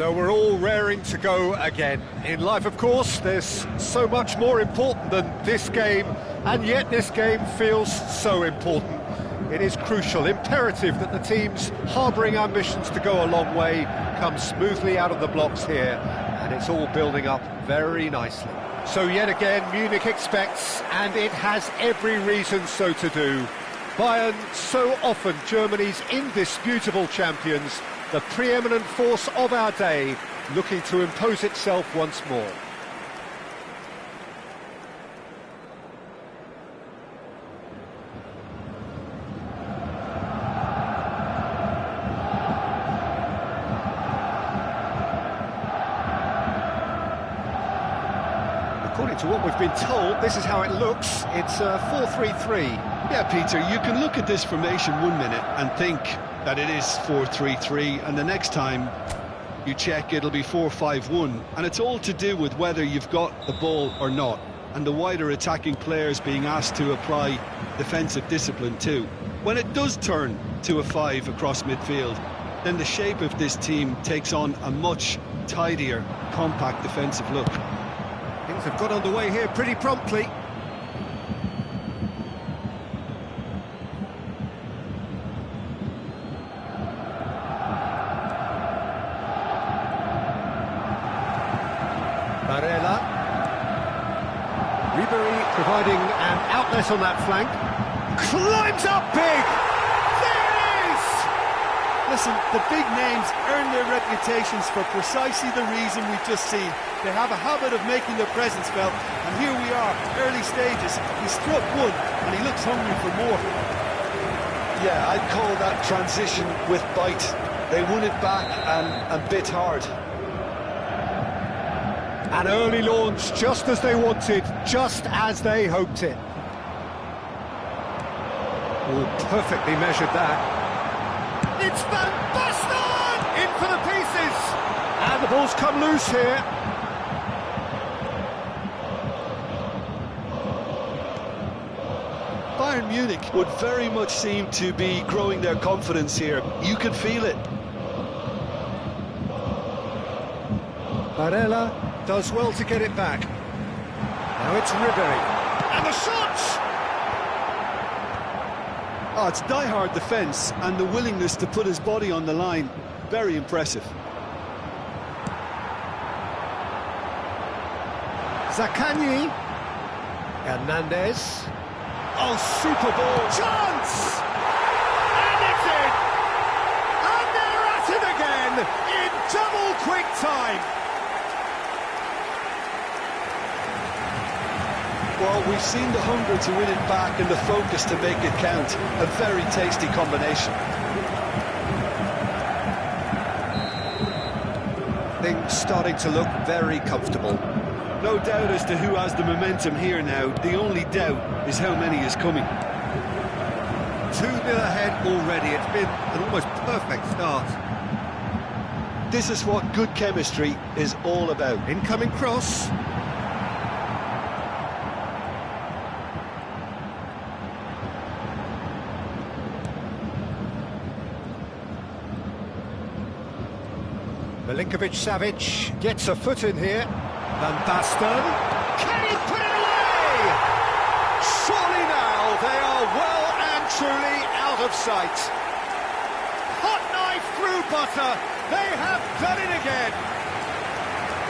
So we're all raring to go again. In life, of course, there's so much more important than this game, and yet this game feels so important. It is crucial, imperative that the teams harbouring ambitions to go a long way come smoothly out of the blocks here, and it's all building up very nicely. So yet again, Munich expects, and it has every reason so to do. Bayern, so often Germany's indisputable champions, the preeminent force of our day, looking to impose itself once more. According to what we've been told, this is how it looks. It's 4-3-3. Yeah, Peter, you can look at this formation 1 minute and think that it is 4-3-3, and the next time you check it'll be 4-5-1, and it's all to do with whether you've got the ball or not, and the wider attacking players being asked to apply defensive discipline too. When it does turn to a 5 across midfield, then the shape of this team takes on a much tidier, compact defensive look. Things have got underway here pretty promptly. Barella. Ribery providing an outlet on that flank. Climbs up big! There it is! Listen, the big names earn their reputations for precisely the reason we've just seen. They have a habit of making their presence felt, and here we are, early stages. He struck one, and he looks hungry for more. Yeah, I'd call that transition with bite. They won it back and bit hard. An early launch, just as they wanted, just as they hoped it. Oh, perfectly measured that. It's Van Basten! In for the pieces! And the ball's come loose here. Bayern Munich would very much seem to be growing their confidence here. You could feel it. Barella does well to get it back. Now it's Ribery. And the shot! Oh, it's die-hard defence and the willingness to put his body on the line. Very impressive. Zaccagni. Hernandez. Oh, super ball. Chance! And it's in! And they're at it again in double quick time. Well, we've seen the hunger to win it back and the focus to make it count. A very tasty combination. Things starting to look very comfortable. No doubt as to who has the momentum here now. The only doubt is how many is coming. 2-0 ahead already. It's been an almost perfect start. This is what good chemistry is all about. Incoming cross. Milinkovic-Savic gets a foot in here. Van Basten. Can he put it away? Surely now they are well and truly out of sight. Hot knife through butter. They have done it again.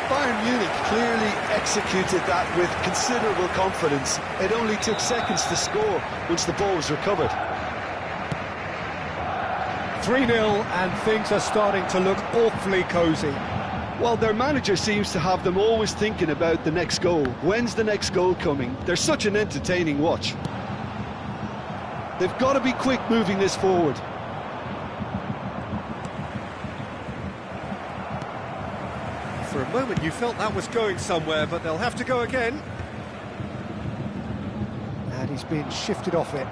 Bayern Munich clearly executed that with considerable confidence. It only took seconds to score once the ball was recovered. 3-0 and things are starting to look awfully cosy. Well, their manager seems to have them always thinking about the next goal. When's the next goal coming? They're such an entertaining watch. They've got to be quick moving this forward. For a moment you felt that was going somewhere, but they'll have to go again. And he's been shifted off it.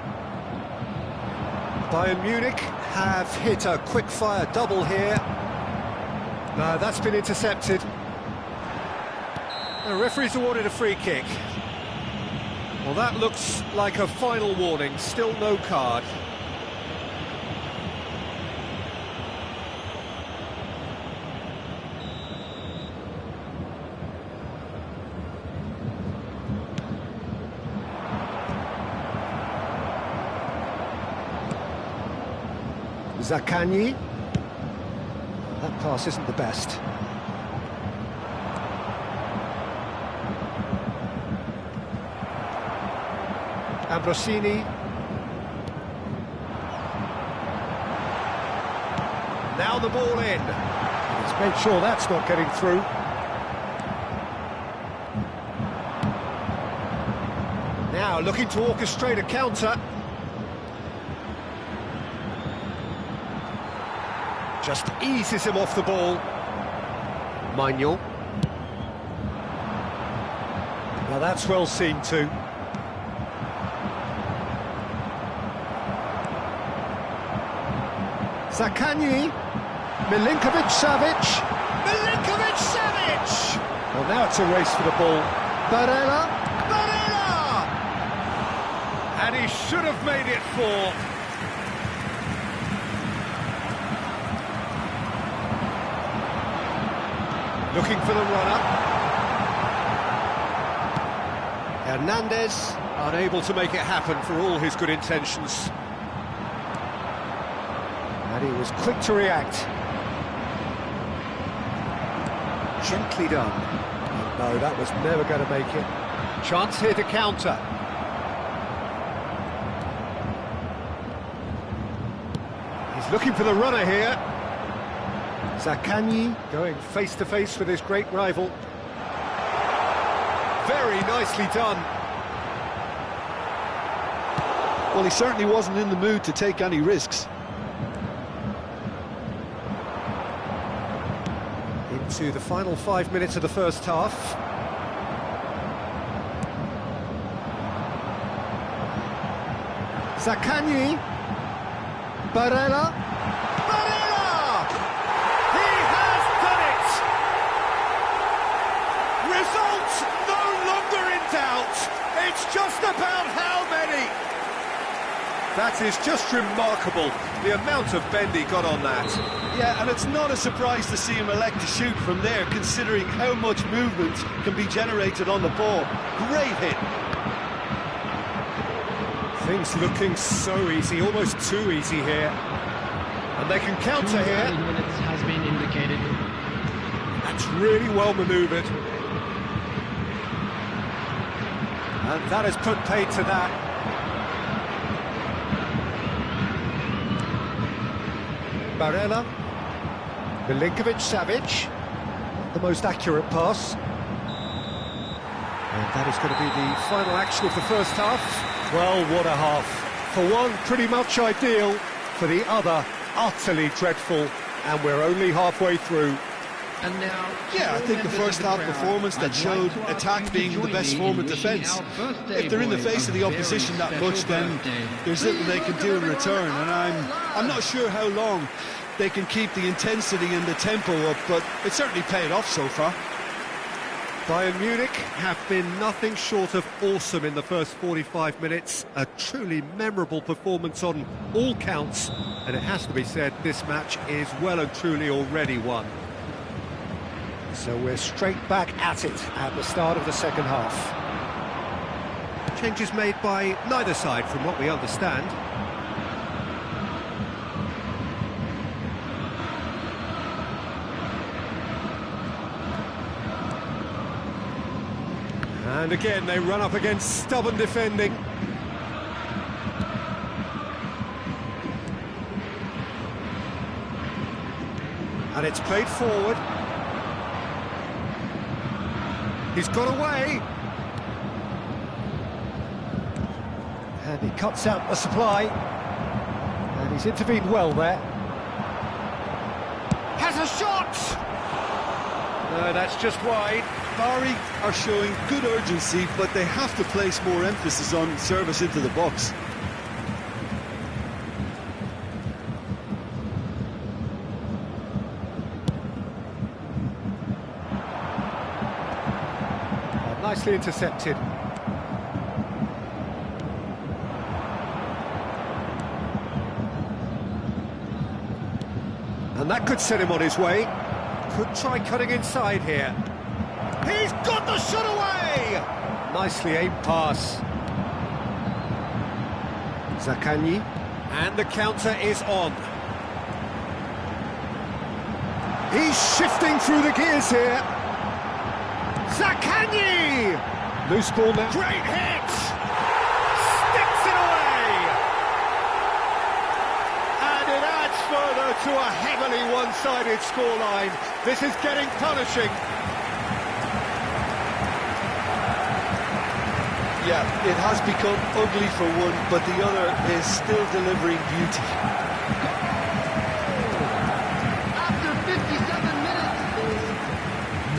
Bayern Munich have hit a quick-fire double here. No, that's been intercepted. The referee's awarded a free kick. Well, that looks like a final warning. Still no card. Zaccagni. That pass isn't the best. Ambrosini. Now the ball in. He's made sure that's not getting through. Now looking to orchestrate a counter. Just eases him off the ball. Manuel. Now that's well seen too. Zaccagni. Milinkovic-Savic. Milinkovic-Savic! Well, now it's a race for the ball. Barella. Barella! And he should have made it 4. Looking for the runner. Hernandez, unable to make it happen for all his good intentions. And he was quick to react. Gently done. No, that was never going to make it. Chance here to counter. He's looking for the runner here. Zaccagni going face-to-face with his great rival. Very nicely done. Well, he certainly wasn't in the mood to take any risks. Into the final 5 minutes of the first half. Zaccagni. Barella. Barella! He has done it! Results no longer in doubt. It's just about how many. That is just remarkable, the amount of bend he got on that. Yeah, and it's not a surprise to see him elect to shoot from there, considering how much movement can be generated on the ball. Great hit. Things looking so easy, almost too easy here. And they can counter here. 2 minutes has been indicated. That's really well manoeuvred. And that has put paid to that. Barella. Milinkovic-Savic. The most accurate pass. And that is going to be the final action of the first half. Well, what a half. For one, pretty much ideal. For the other, utterly dreadful. And we're only halfway through. And now, Yeah, I think the first half performance that showed attack being the best form of defence. If they're in the face of the opposition that much, then there's little they can do in return. And I'm not sure how long they can keep the intensity and the tempo up, but it's certainly paid off so far. Bayern Munich have been nothing short of awesome in the first 45 minutes. A truly memorable performance on all counts. And it has to be said, this match is well and truly already won. So we're straight back at it at the start of the second half. Changes made by neither side from what we understand. And again they run up against stubborn defending. And it's played forward. He's got away. And he cuts out the supply. And he's intervened well there. Has a shot! No, that's just wide. Bari are showing good urgency, but they have to place more emphasis on service into the box. Nicely intercepted. And that could set him on his way. Could try cutting inside here. He's got the shot away! Nicely aimed pass. Zaccagni. And the counter is on. He's shifting through the gears here. Zaccagni! Loose ball now. Great hit! Sticks it away! And it adds further to a heavily one-sided scoreline. This is getting punishing. Yeah, it has become ugly for one, but the other is still delivering beauty. After 57 minutes,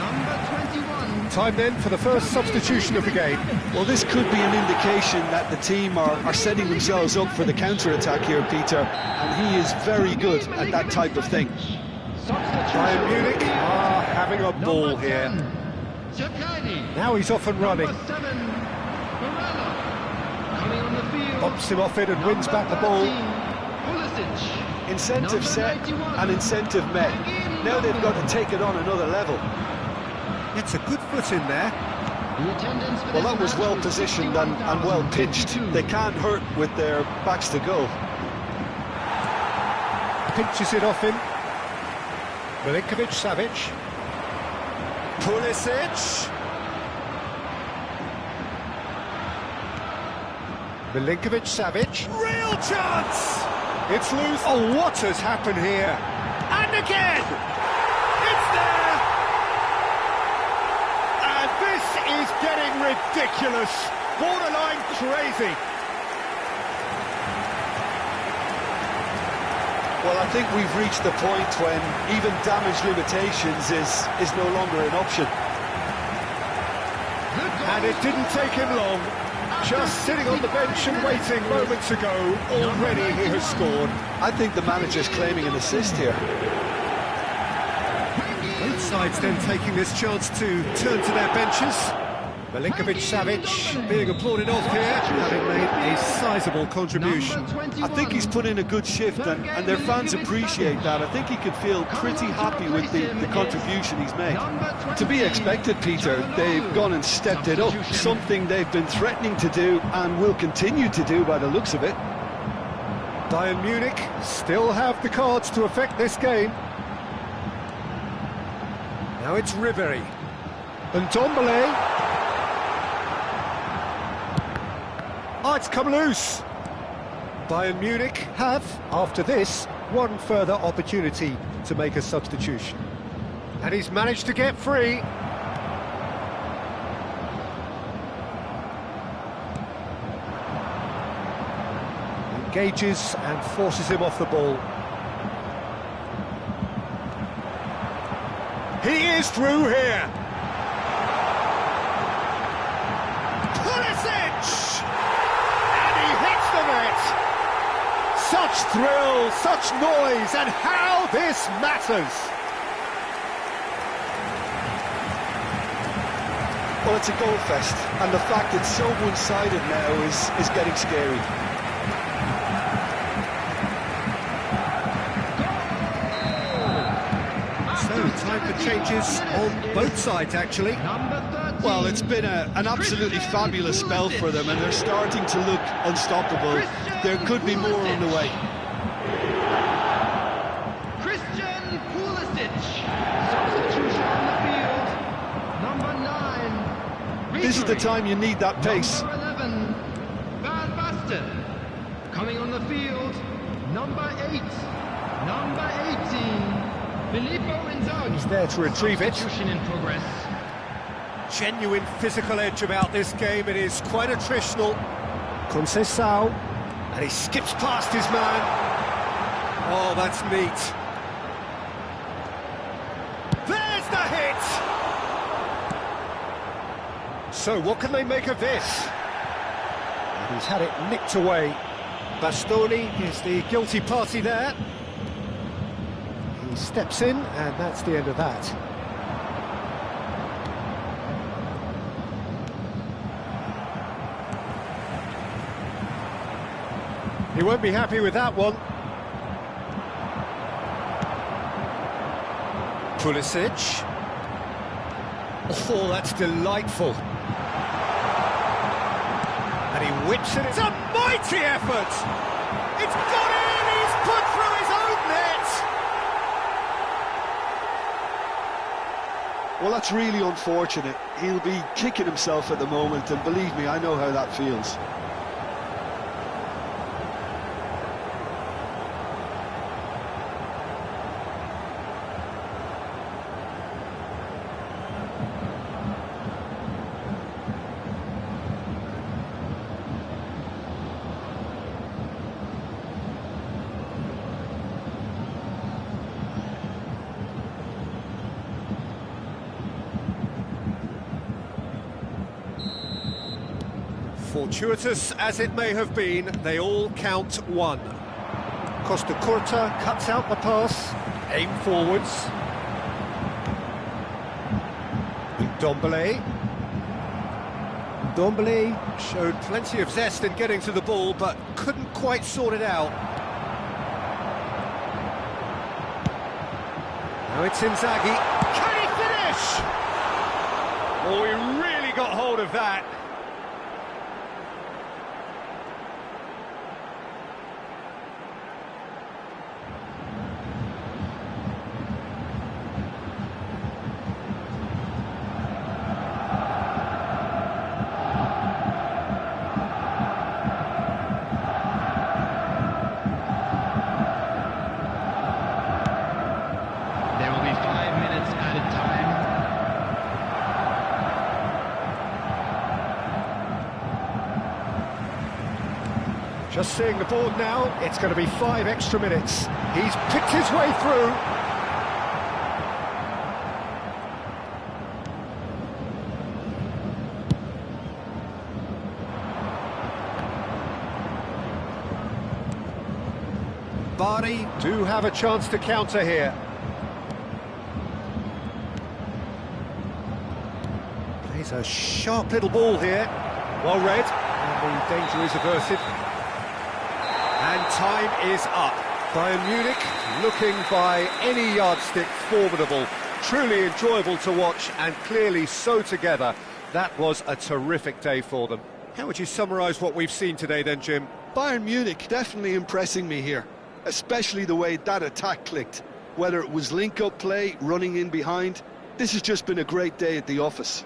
number 21. Time then for the first substitution of the game. Well, this could be an indication that the team are setting themselves up for the counter-attack here, Peter, and he is very good at that type of thing. Bayern Munich are having a ball here. Now he's off and running. Bumps him off it and wins back the ball. Incentive set and incentive met. Now they've got to take it on another level. It's a good foot in there. Well, that was well positioned and well pitched. They can't hurt with their backs to goal. Pinches it off him. Milinkovic-Savic. Pulisic. Milinkovic-Savic. Real chance! It's loose. Oh, what has happened here? And again! It's there! And this is getting ridiculous. Borderline crazy. Well, I think we've reached the point when even damage limitations is no longer an option. And it didn't take him long. Just sitting on the bench and waiting moments ago, already he has scored. I think the manager's claiming an assist here. Both sides then taking this chance to turn to their benches. Milinkovic-Savic being applauded off here, having made a sizable contribution. I think he's put in a good shift and their fans appreciate that. I think he can feel pretty happy with the contribution he's made. To be expected, Peter, they've gone and stepped it up, something they've been threatening to do and will continue to do by the looks of it. Bayern Munich still have the cards to affect this game. Now it's Ribery. And Ndombele. Oh, it's come loose. Bayern Munich have, after this, one further opportunity to make a substitution. And he's managed to get free. Engages and forces him off the ball. He is through here. Such thrill, such noise, and how this matters! Well, it's a goal fest, and the fact it's so one-sided now is getting scary. So, time for changes on both sides, actually. Well, it's been an absolutely fabulous spell for them, and they're starting to look unstoppable. There could be more on the way. Christian Pulisic, substitution on the field. Number 9. This is the time you need that pace. Number 11, Van Basten. Coming on the field, number 8. Number 18, Filippo Inzaghi. He's there to retrieve it. Substitution in progress. Genuine physical edge about this game. It is quite attritional. Conceição. And he skips past his man. Oh, that's neat. There's the hit! So, what can they make of this? And he's had it nicked away. Bastoni is the guilty party there. He steps in, and that's the end of that. He won't be happy with that one. Pulisic. Oh, that's delightful. And he whips it. It's a mighty effort! It's got in! He's put through his own net! Well, that's really unfortunate. He'll be kicking himself at the moment, and believe me, I know how that feels. Fortuitous as it may have been, they all count one. Costa Curta cuts out the pass, aim forwards. Ndombele. Ndombele showed plenty of zest in getting to the ball, but couldn't quite sort it out. Now it's Inzaghi. Can he finish? Oh, he really got hold of that. Just seeing the board now, it's going to be 5 extra minutes. He's picked his way through. Bari do have a chance to counter here. Plays a sharp little ball here. Well read, and the danger is averted. And time is up. Bayern Munich looking by any yardstick formidable. Truly enjoyable to watch and clearly so together. That was a terrific day for them. How would you summarise what we've seen today then, Jim? Bayern Munich definitely impressing me here, especially the way that attack clicked. Whether it was link-up play, running in behind, this has just been a great day at the office.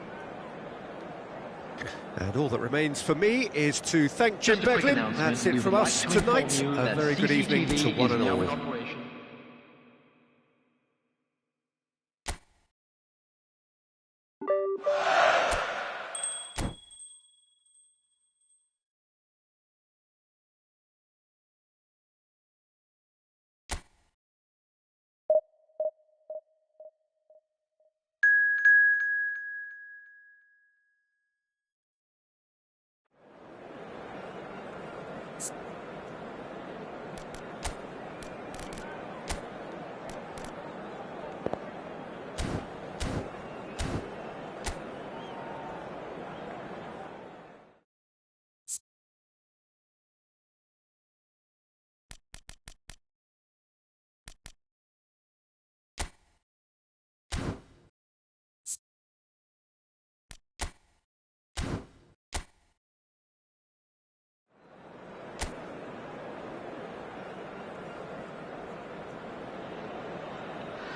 And all that remains for me is to thank Jim Beglin. That's it from us tonight. A very good evening to one and all.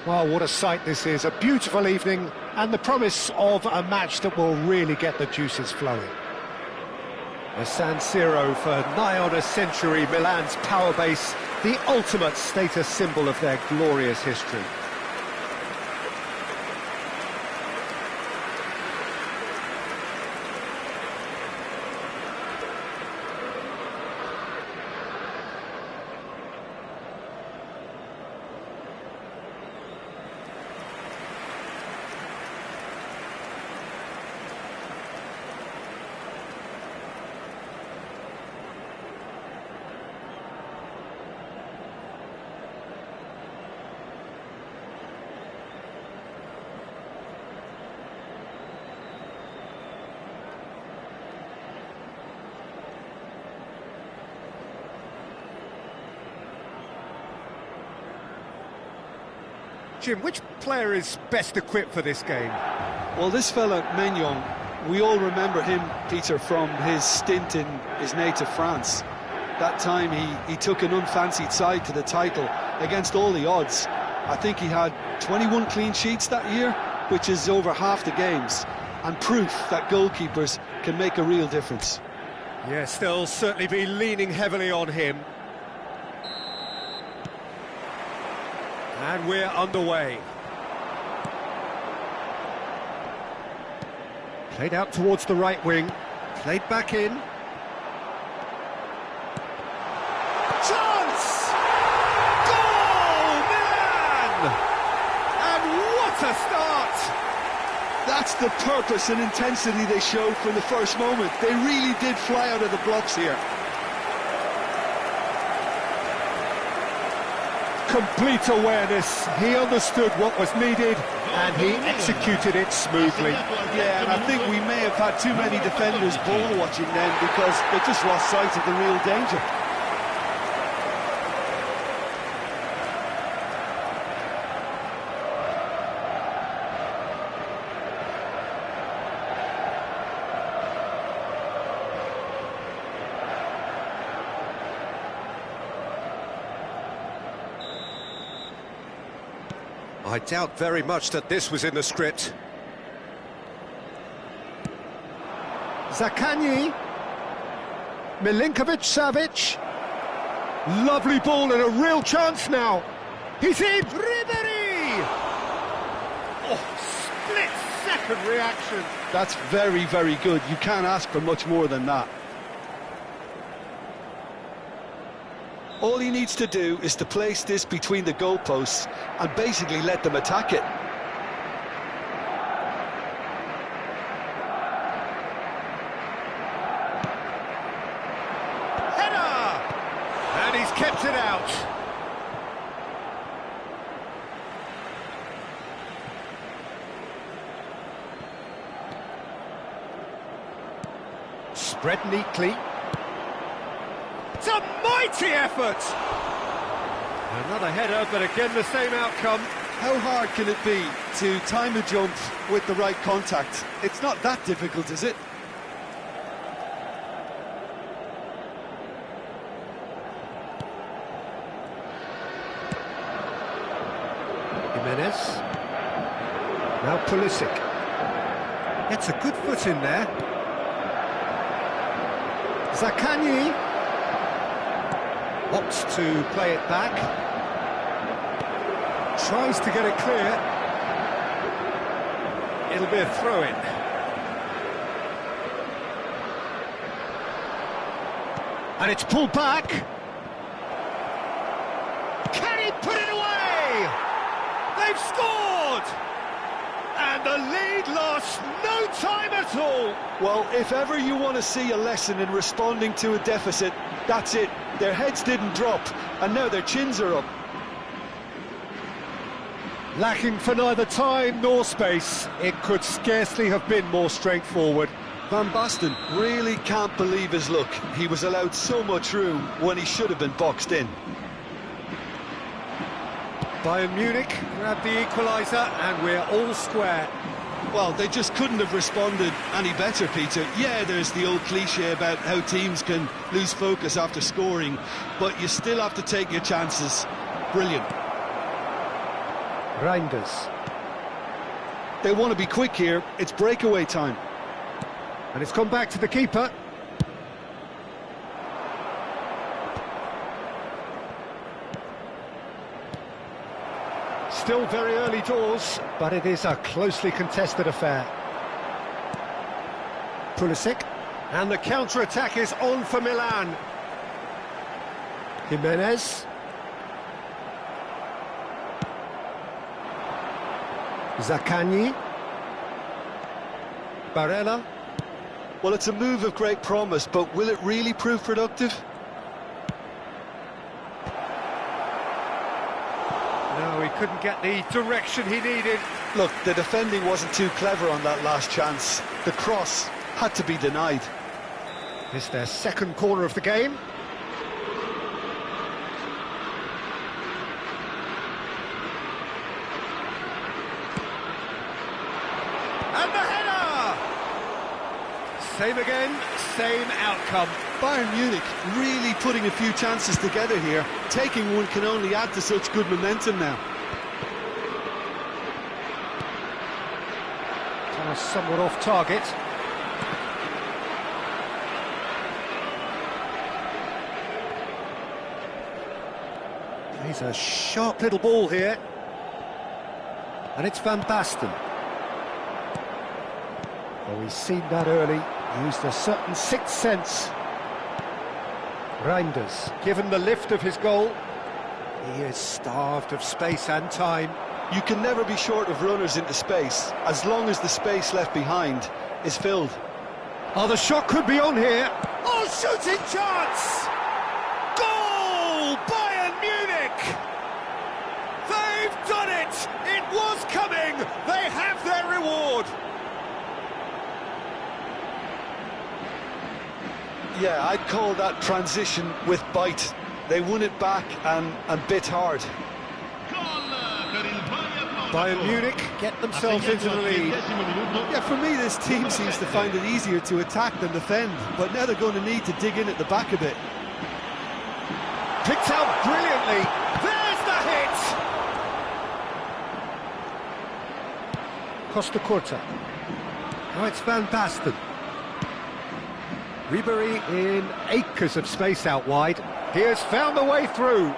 Well, what a sight this is, a beautiful evening and the promise of a match that will really get the juices flowing. A San Siro for nigh on a century, Milan's power base, the ultimate status symbol of their glorious history. Jim, which player is best equipped for this game? Well, this fella, Maignan, we all remember him, Peter, from his stint in his native France. That time he took an unfancied side to the title against all the odds. I think he had 21 clean sheets that year, which is over half the games, and proof that goalkeepers can make a real difference. Yes, they'll certainly be leaning heavily on him. And we're underway. Played out towards the right wing, played back in. Chance! Goal, Milan! And what a start! That's the purpose and intensity they showed from the first moment. They really did fly out of the blocks here. Complete awareness. He understood what was needed and he executed it smoothly. Yeah, and I think we may have had too many defenders ball watching then because they just lost sight of the real danger. I doubt very much that this was in the script. Zaccagni. Milinkovic-Savic. Lovely ball and a real chance now. He's in. Ribéry! Oh, split-second reaction. That's very, very good. You can't ask for much more than that. All he needs to do is to place this between the goalposts and basically let them attack it. Header! And he's kept it out. Spread neatly. It's a mighty effort! Another header, but again the same outcome. How hard can it be to time a jump with the right contact? It's not that difficult, is it? Jimenez. Now Pulisic. Gets a good foot in there. Zaccagni. Opts to play it back. Tries to get it clear. It'll be a throw-in. And it's pulled back. Can he put it away? They've scored! And the lead lost no time at all. Well, if ever you want to see a lesson in responding to a deficit, that's it. Their heads didn't drop, and now their chins are up. Lacking for neither time nor space, it could scarcely have been more straightforward. Van Basten really can't believe his luck. He was allowed so much room when he should have been boxed in. Bayern Munich grabbed the equaliser, and we're all square. Well, they just couldn't have responded any better, Peter. Yeah, there's the old cliche about how teams can lose focus after scoring, but you still have to take your chances. Brilliant. Reinders. They want to be quick here. It's breakaway time. And it's gone back to the keeper. Still very early doors, but it is a closely contested affair. Pulisic, and the counter-attack is on for Milan. Jimenez. Zaccagni. Barella. Well, it's a move of great promise, but will it really prove productive? No, he couldn't get the direction he needed. Look, the defending wasn't too clever on that last chance. The cross had to be denied. It's their second corner of the game. And the header! Same again, same outcome. Bayern Munich really putting a few chances together here. Taking one can only add to such good momentum now. somewhat off target. Plays a sharp little ball here. And it's Van Basten. Oh, he's seen that early. Used a certain sixth sense. Reinders, given the lift of his goal. He is starved of space and time. You can never be short of runners into space, as long as the space left behind is filled. Oh, the shot could be on here. Oh, shooting chance! Goal! Bayern Munich! They've done it! It was coming! They have their reward! Yeah, I'd call that transition with bite. They won it back and bit hard. Bayern Munich get themselves into the lead. Yeah, for me, this team seems to find it easier to attack than defend, but now they're going to need to dig in at the back a bit. Picked out brilliantly. There's the hit! Costa Curta. Now it's Van Basten. Ribery in acres of space out wide. He has found the way through.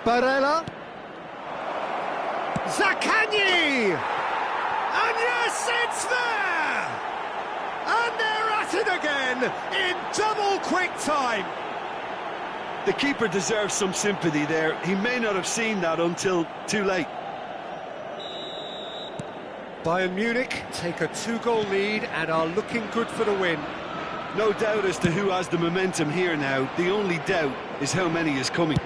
Barella. Zaccagni! And yes, it's there! And they're at it again in double quick time. The keeper deserves some sympathy there. He may not have seen that until too late. Bayern Munich take a 2-goal lead and are looking good for the win. No doubt as to who has the momentum here now. The only doubt is how many is coming.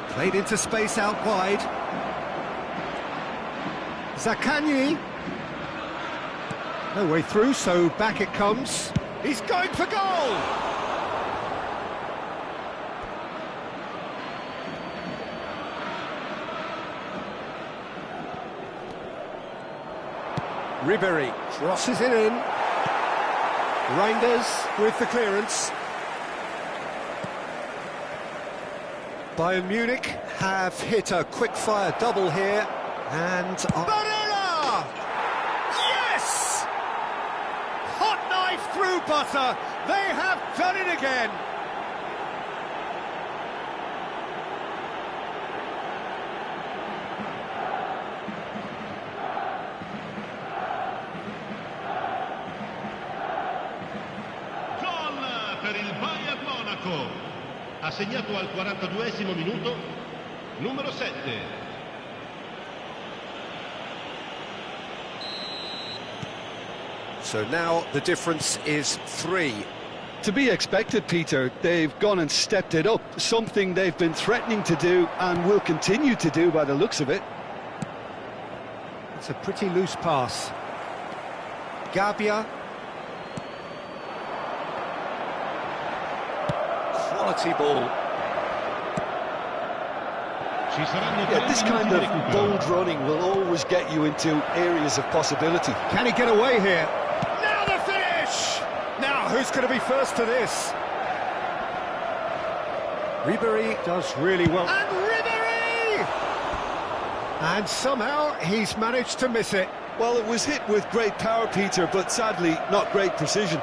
Played into space out wide. Zaccagni. No way through, so back it comes. He's going for goal! Ribery crosses it in. Reinders with the clearance. Bayern Munich have hit a quick-fire double here, and... Barella! Yes! Hot knife through butter. They have done it again. Gol per il Bayern Monaco. Ha segnato al 42esimo minuto, numero 7. So now the difference is 3. To be expected, Peter. They've gone and stepped it up, something they've been threatening to do and will continue to do by the looks of it. It's a pretty loose pass. Gabbia. Quality ball. Yeah, this kind of bold running will always get you into areas of possibility. Can he get away here? Now the finish! Now who's going to be first to this? Ribery does really well. And Ribery! And somehow he's managed to miss it. Well, it was hit with great power, Peter, but sadly not great precision.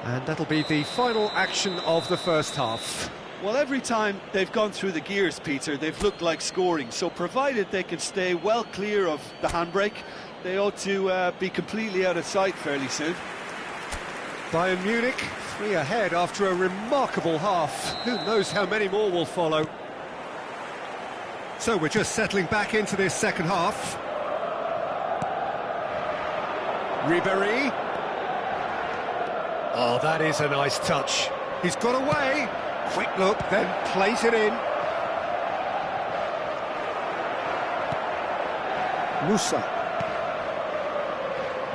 And that'll be the final action of the first half. Well, every time they've gone through the gears, Peter, they've looked like scoring. So provided they can stay well clear of the handbrake, they ought to be completely out of sight fairly soon. Bayern Munich 3 ahead after a remarkable half. Who knows how many more will follow. So we're just settling back into this second half. Ribery. Oh, that is a nice touch. He's got away. Quick look, then plays it in. Musa.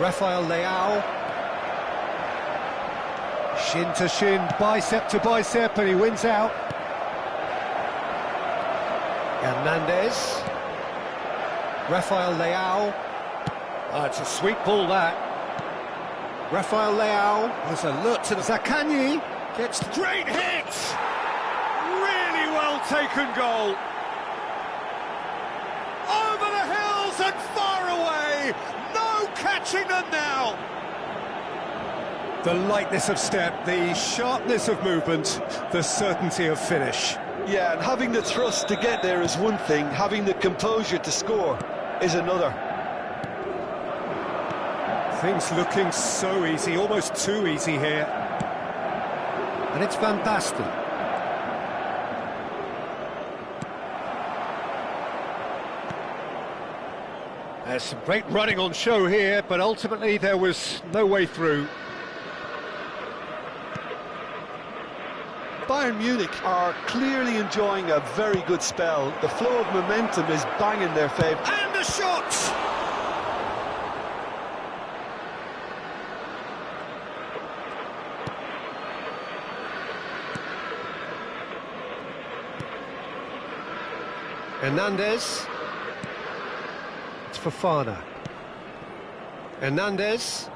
Rafael Leao. Shin to shin, bicep to bicep, and he wins out. Hernandez. Rafael Leao. Oh, it's a sweet ball, that. Rafael Leao was alert to the Zaccagni. Gets the great hit! Really well taken goal. Over the hills and far away. No catching them now. The lightness of step, the sharpness of movement, the certainty of finish. Yeah, and having the thrust to get there is one thing, having the composure to score is another. Things looking so easy, almost too easy here. And it's Van Basten. There's some great running on show here, but ultimately there was no way through. Bayern Munich are clearly enjoying a very good spell. The flow of momentum is banging their favour. And the shot! Hernandez. It's Fofana. Hernandez.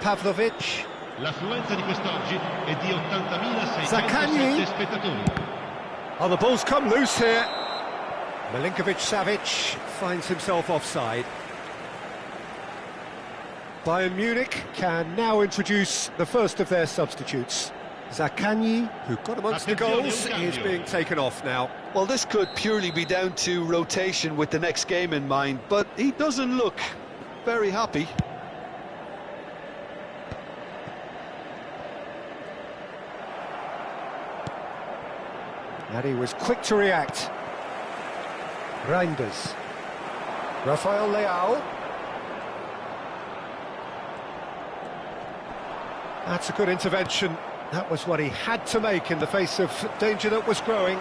Pavlovic. L'affluenza di quest'oggi è di 80.607 Zaccagni. spettatori. Oh, the ball's come loose here. Milinkovic-Savic finds himself offside. Bayern Munich can now introduce the first of their substitutes. Zaccagni, who got amongst the goals, is being taken off now. Well, this could purely be down to rotation with the next game in mind, but he doesn't look very happy. And he was quick to react. Reinders. Rafael Leao. That's a good intervention. That was what he had to make in the face of danger that was growing.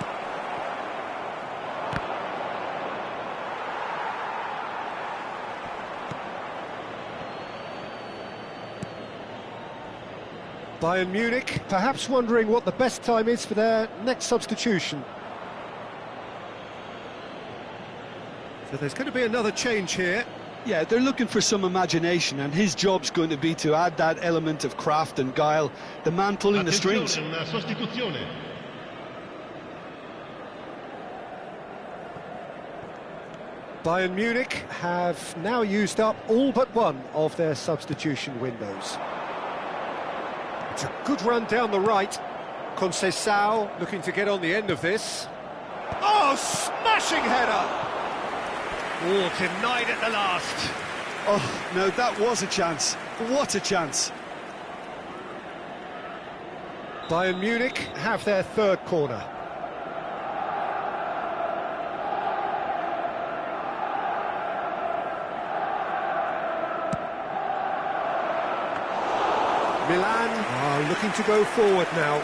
Bayern Munich perhaps wondering what the best time is for their next substitution. So there's going to be another change here. Yeah, they're looking for some imagination, and his job's going to be to add that element of craft and guile, the man pulling the strings. Una sostituzione. Bayern Munich have now used up all but one of their substitution windows. It's a good run down the right. Conceição looking to get on the end of this. Oh, smashing header! Oh, denied at the last. Oh, no, that was a chance. What a chance. Bayern Munich have their third corner. Milan are looking to go forward now.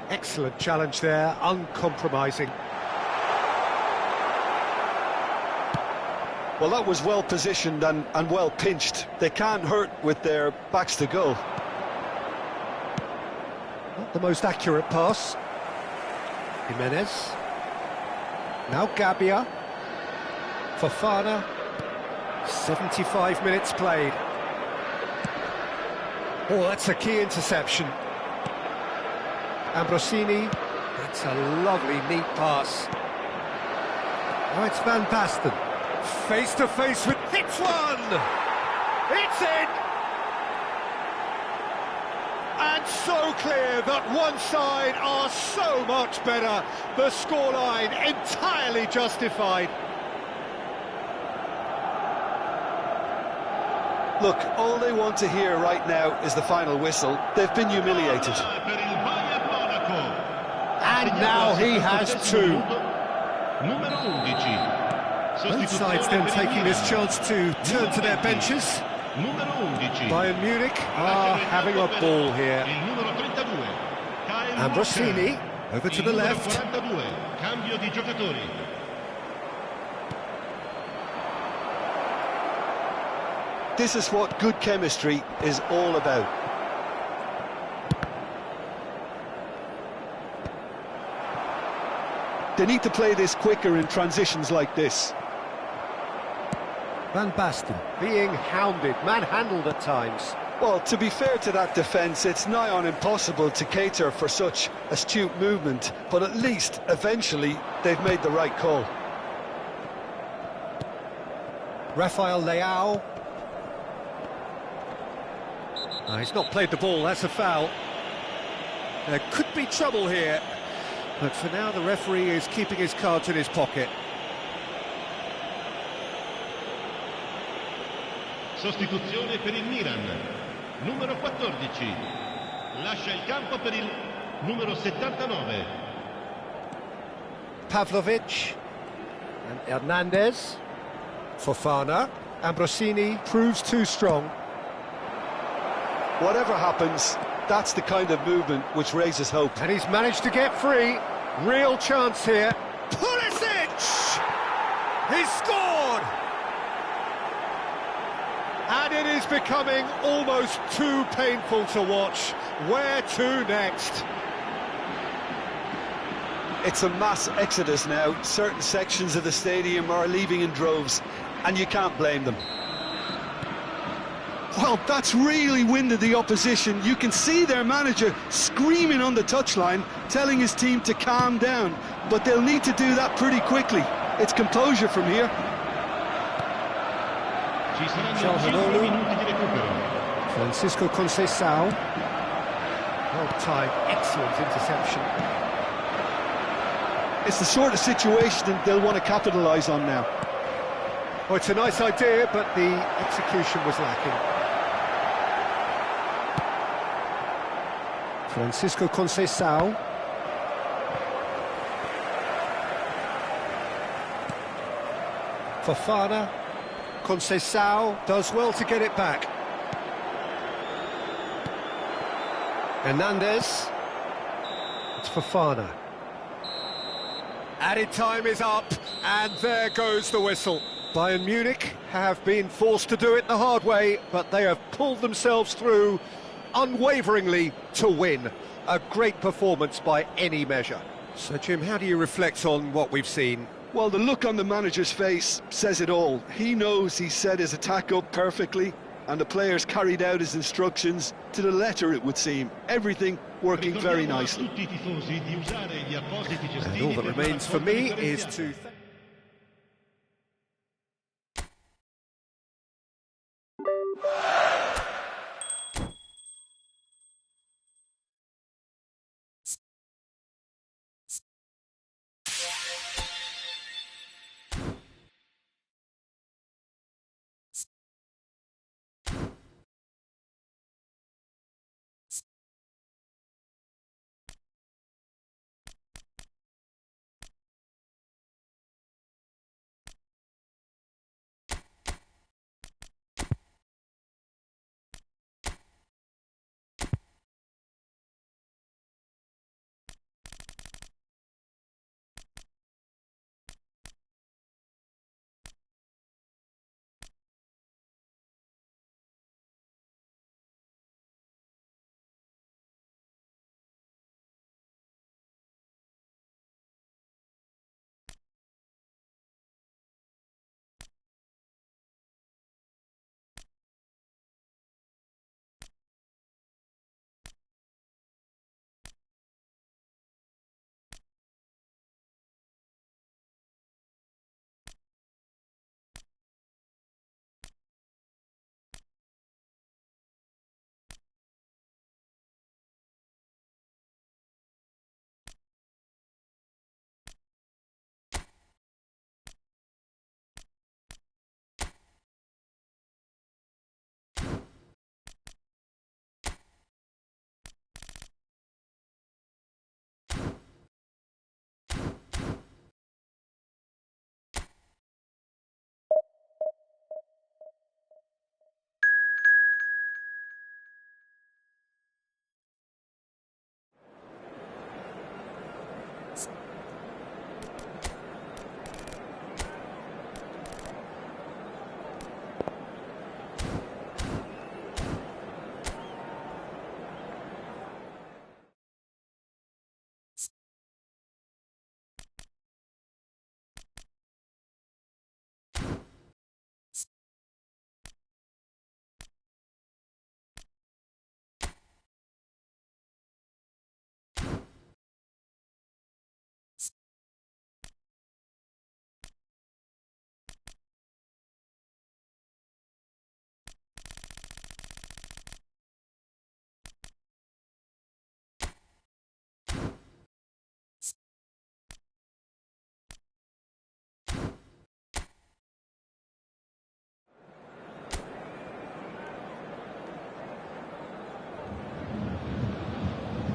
Excellent challenge there, uncompromising. Well, that was well positioned and well pinched. They can't hurt with their backs to goal. Not the most accurate pass. Jimenez. Now Gabbia. Fofana. 75 minutes played. Oh, that's a key interception. Ambrosini. That's a lovely, neat pass. Now it's Van Basten. Face to face with... Hits one! It's in! And so clear that one side are so much better. The scoreline entirely justified. Look, all they want to hear right now is the final whistle. They've been humiliated. And now he has two. Both sides then taking this chance to turn to their benches. Numero 11. Bayern Munich are having a ball here. Il numero 32. Ambrosini over to the left. 42. Cambio di giocatori. This is what good chemistry is all about. They need to play this quicker in transitions like this. Van Basten being hounded, manhandled at times. Well, to be fair to that defence, it's nigh on impossible to cater for such astute movement, but at least, eventually, they've made the right call. Rafael Leao. He's not played the ball, that's a foul. There could be trouble here, but for now the referee is keeping his cards in his pocket. Sostituzione per il Milan. Numero 14. Lascia il campo per il numero 79. Pavlovic and Hernandez. Fofana. Ambrosini proves too strong. Whatever happens, that's the kind of movement which raises hope. And he's managed to get free. Real chance here. Pulisic! He's scored! And it is becoming almost too painful to watch. Where to next? It's a mass exodus now. Certain sections of the stadium are leaving in droves, and you can't blame them. Well, that's really winded the opposition. You can see their manager screaming on the touchline, telling his team to calm down, but they'll need to do that pretty quickly. It's composure from here. Ci saranno 5 minuti di recupero. Francisco Conceição. Well-timed, excellent interception. It's the sort of situation they'll want to capitalise on now. Well, it's a nice idea, but the execution was lacking. Francisco Conceição. Fofana. Conceição does well to get it back. Hernandez. It's Fofana. Added time is up, and there goes the whistle. Bayern Munich have been forced to do it the hard way, but they have pulled themselves through unwaveringly to win. A great performance by any measure. So, Jim, how do you reflect on what we've seen? Well, the look on the manager's face says it all. He knows he set his attack up perfectly, and the players carried out his instructions to the letter, it would seem. Everything working very nicely. And all that remains for me is to...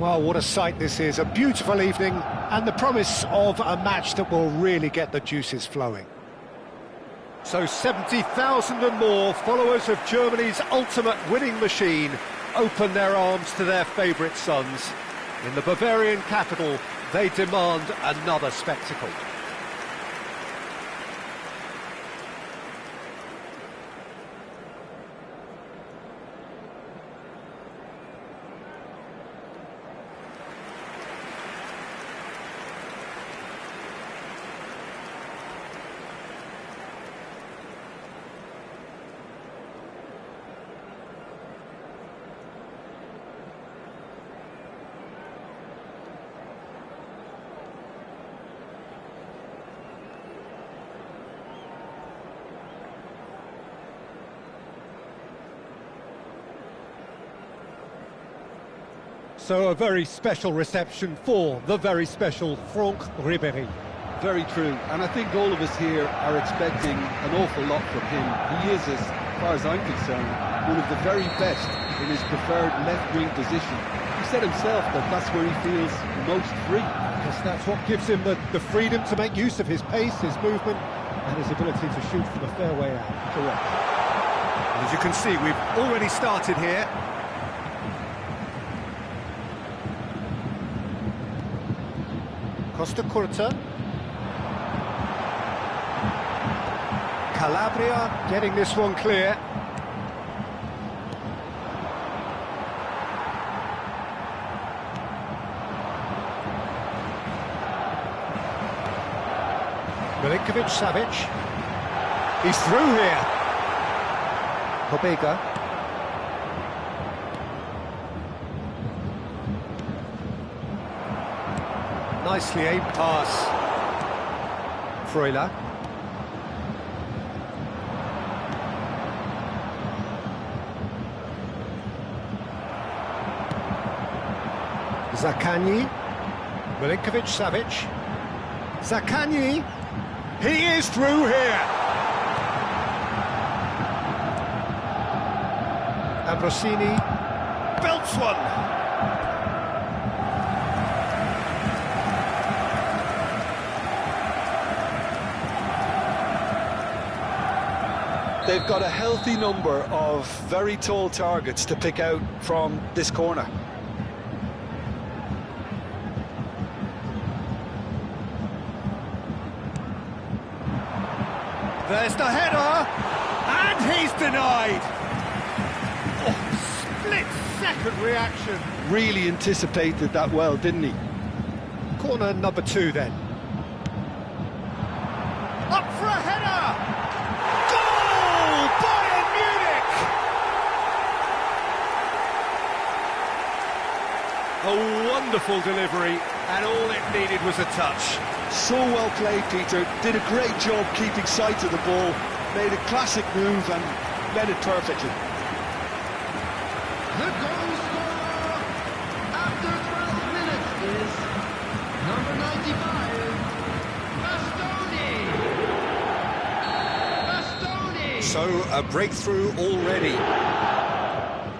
Well, what a sight this is, a beautiful evening and the promise of a match that will really get the juices flowing. So 70,000 and more followers of Germany's ultimate winning machine open their arms to their favourite sons. In the Bavarian capital, they demand another spectacle. So a very special reception for the very special Franck Ribéry. Very true, and I think all of us here are expecting an awful lot from him. He is, as far as I'm concerned, one of the very best in his preferred left-wing position. He said himself that that's where he feels most free. Because that's what gives him the freedom to make use of his pace, his movement, and his ability to shoot from a fair way out. Correct. And as you can see, we've already started here. Costa Curta. Calabria getting this one clear. Milinkovic-Savic. He's through here. Pobega. Nicely aimed pass. Freuler. Zaccagni. Milinkovic-Savic. Zaccagni. He is through here. Ambrosini belts one. They've got a healthy number of very tall targets to pick out from this corner. There's the header, and he's denied. Oh, split-second reaction. Really anticipated that well, didn't he? Corner number 2 then. Up for a header! Goal! Bayern Munich! A wonderful delivery, and all it needed was a touch. So well played, Peter. Did a great job keeping sight of the ball. Made a classic move and led it perfectly. The goal scorer after 12 minutes is number 95, Bastoni. So, a breakthrough already.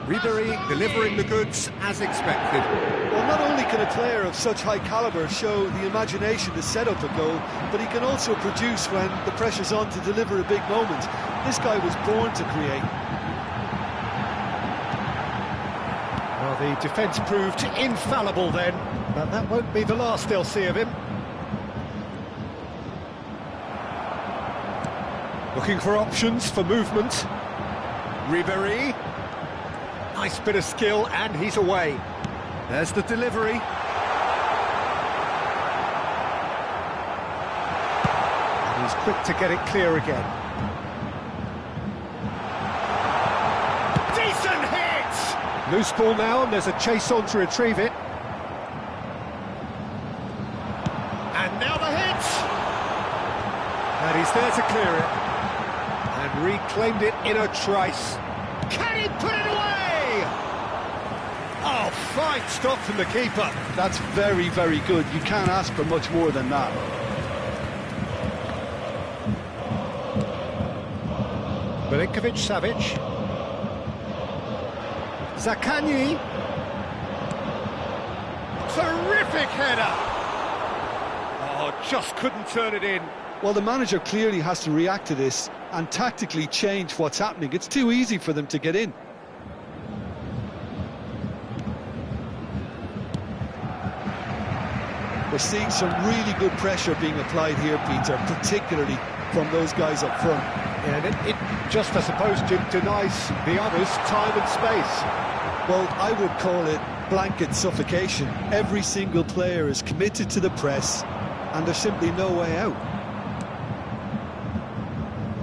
Ribéry delivering the goods as expected. Well, not only can a player of such high calibre show the imagination to set up a goal, but he can also produce when the pressure's on to deliver a big moment. This guy was born to create. Well, the defence proved infallible then, but that won't be the last they'll see of him. Looking for options for movement. Ribéry. Nice bit of skill, and he's away. There's the delivery. And he's quick to get it clear again. Decent hit! Loose ball now, and there's a chase on to retrieve it. And now the hit! And he's there to clear it. And reclaimed it in a trice. Can he put it away? Oh, fine stop from the keeper. That's very, very good. You can't ask for much more than that. Milinkovic-Savic. Zaccagni. terrific header. Oh, just couldn't turn it in. Well, the manager clearly has to react to this and tactically change what's happening. It's too easy for them to get in. We're seeing some really good pressure being applied here, Peter, particularly from those guys up front. Yeah, and it just, I suppose, denies the others time and space. Well, I would call it blanket suffocation. Every single player is committed to the press, and there's simply no way out.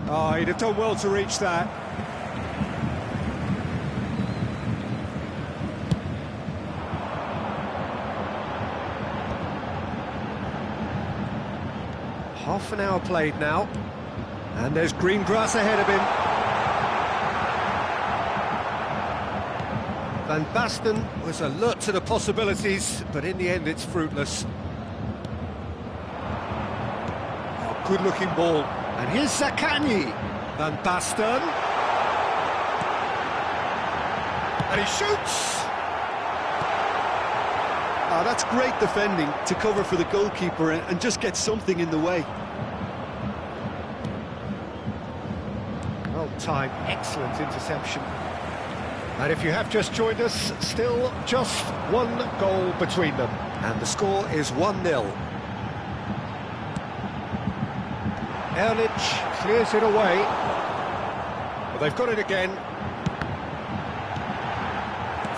Oh, he'd have done well to reach that. Half an hour played now, and there's green grass ahead of him. Van Basten was alert to the possibilities, but in the end it's fruitless. Oh, good-looking ball. And here's Zaccagni. Van Basten. And he shoots! Ah, that's great defending to cover for the goalkeeper and just get something in the way. Well timed, excellent interception. And if you have just joined us, still just one goal between them. And the score is 1-0. Erlich clears it away. Well, they've got it again.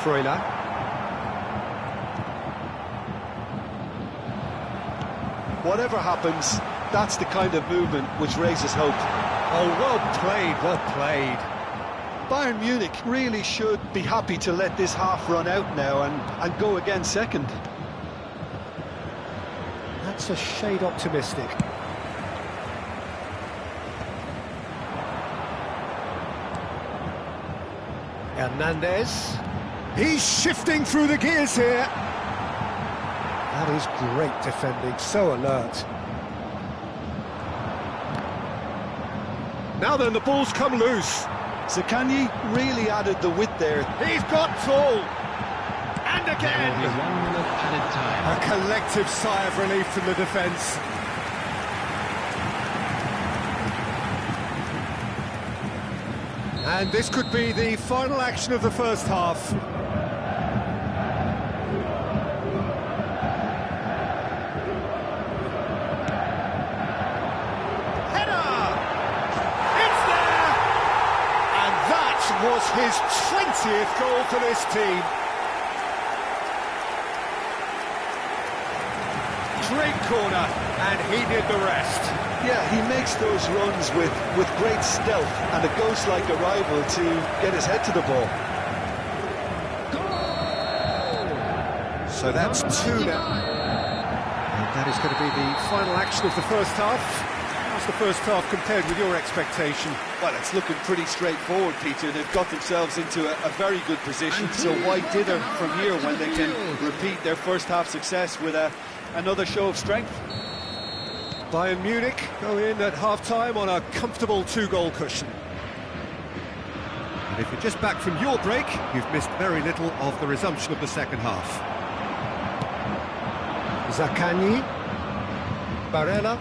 Freuler. Whatever happens, that's the kind of movement which raises hope. Oh, well played, well played. Bayern Munich really should be happy to let this half run out now and go again second. That's a shade optimistic. Hernandez. He's shifting through the gears here. That is great defending, so alert. Now then, the ball's come loose. Zaccagni really added the width there. He's got tall. And again. There will be 1 minute added time. A collective sigh of relief from the defence. And this could be the final action of the first half. Header! It's there! And that was his 20th goal for this team. Great corner, and he did the rest. Yeah, he makes those runs with great stealth and a ghost-like arrival to get his head to the ball. So that's 2 now. And that is going to be the final action of the first half. How's the first half compared with your expectation? Well, it's looking pretty straightforward, Peter. They've got themselves into a very good position, so why dither from here when they can repeat their first half success with another show of strength? Bayern Munich go in at half-time on a comfortable 2-goal cushion. And if you're just back from your break, you've missed very little of the resumption of the second half. Zaccagni. Barella.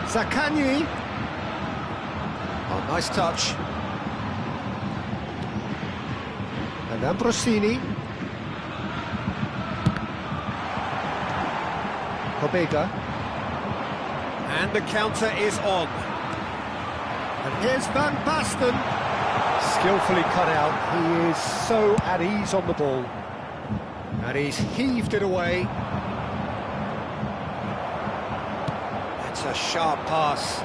Zaccagni. Oh, nice touch. And Ambrosini. Pobega. And the counter is on. And here's Van Basten. Skillfully cut out. He is so at ease on the ball. And he's heaved it away. It's a sharp pass.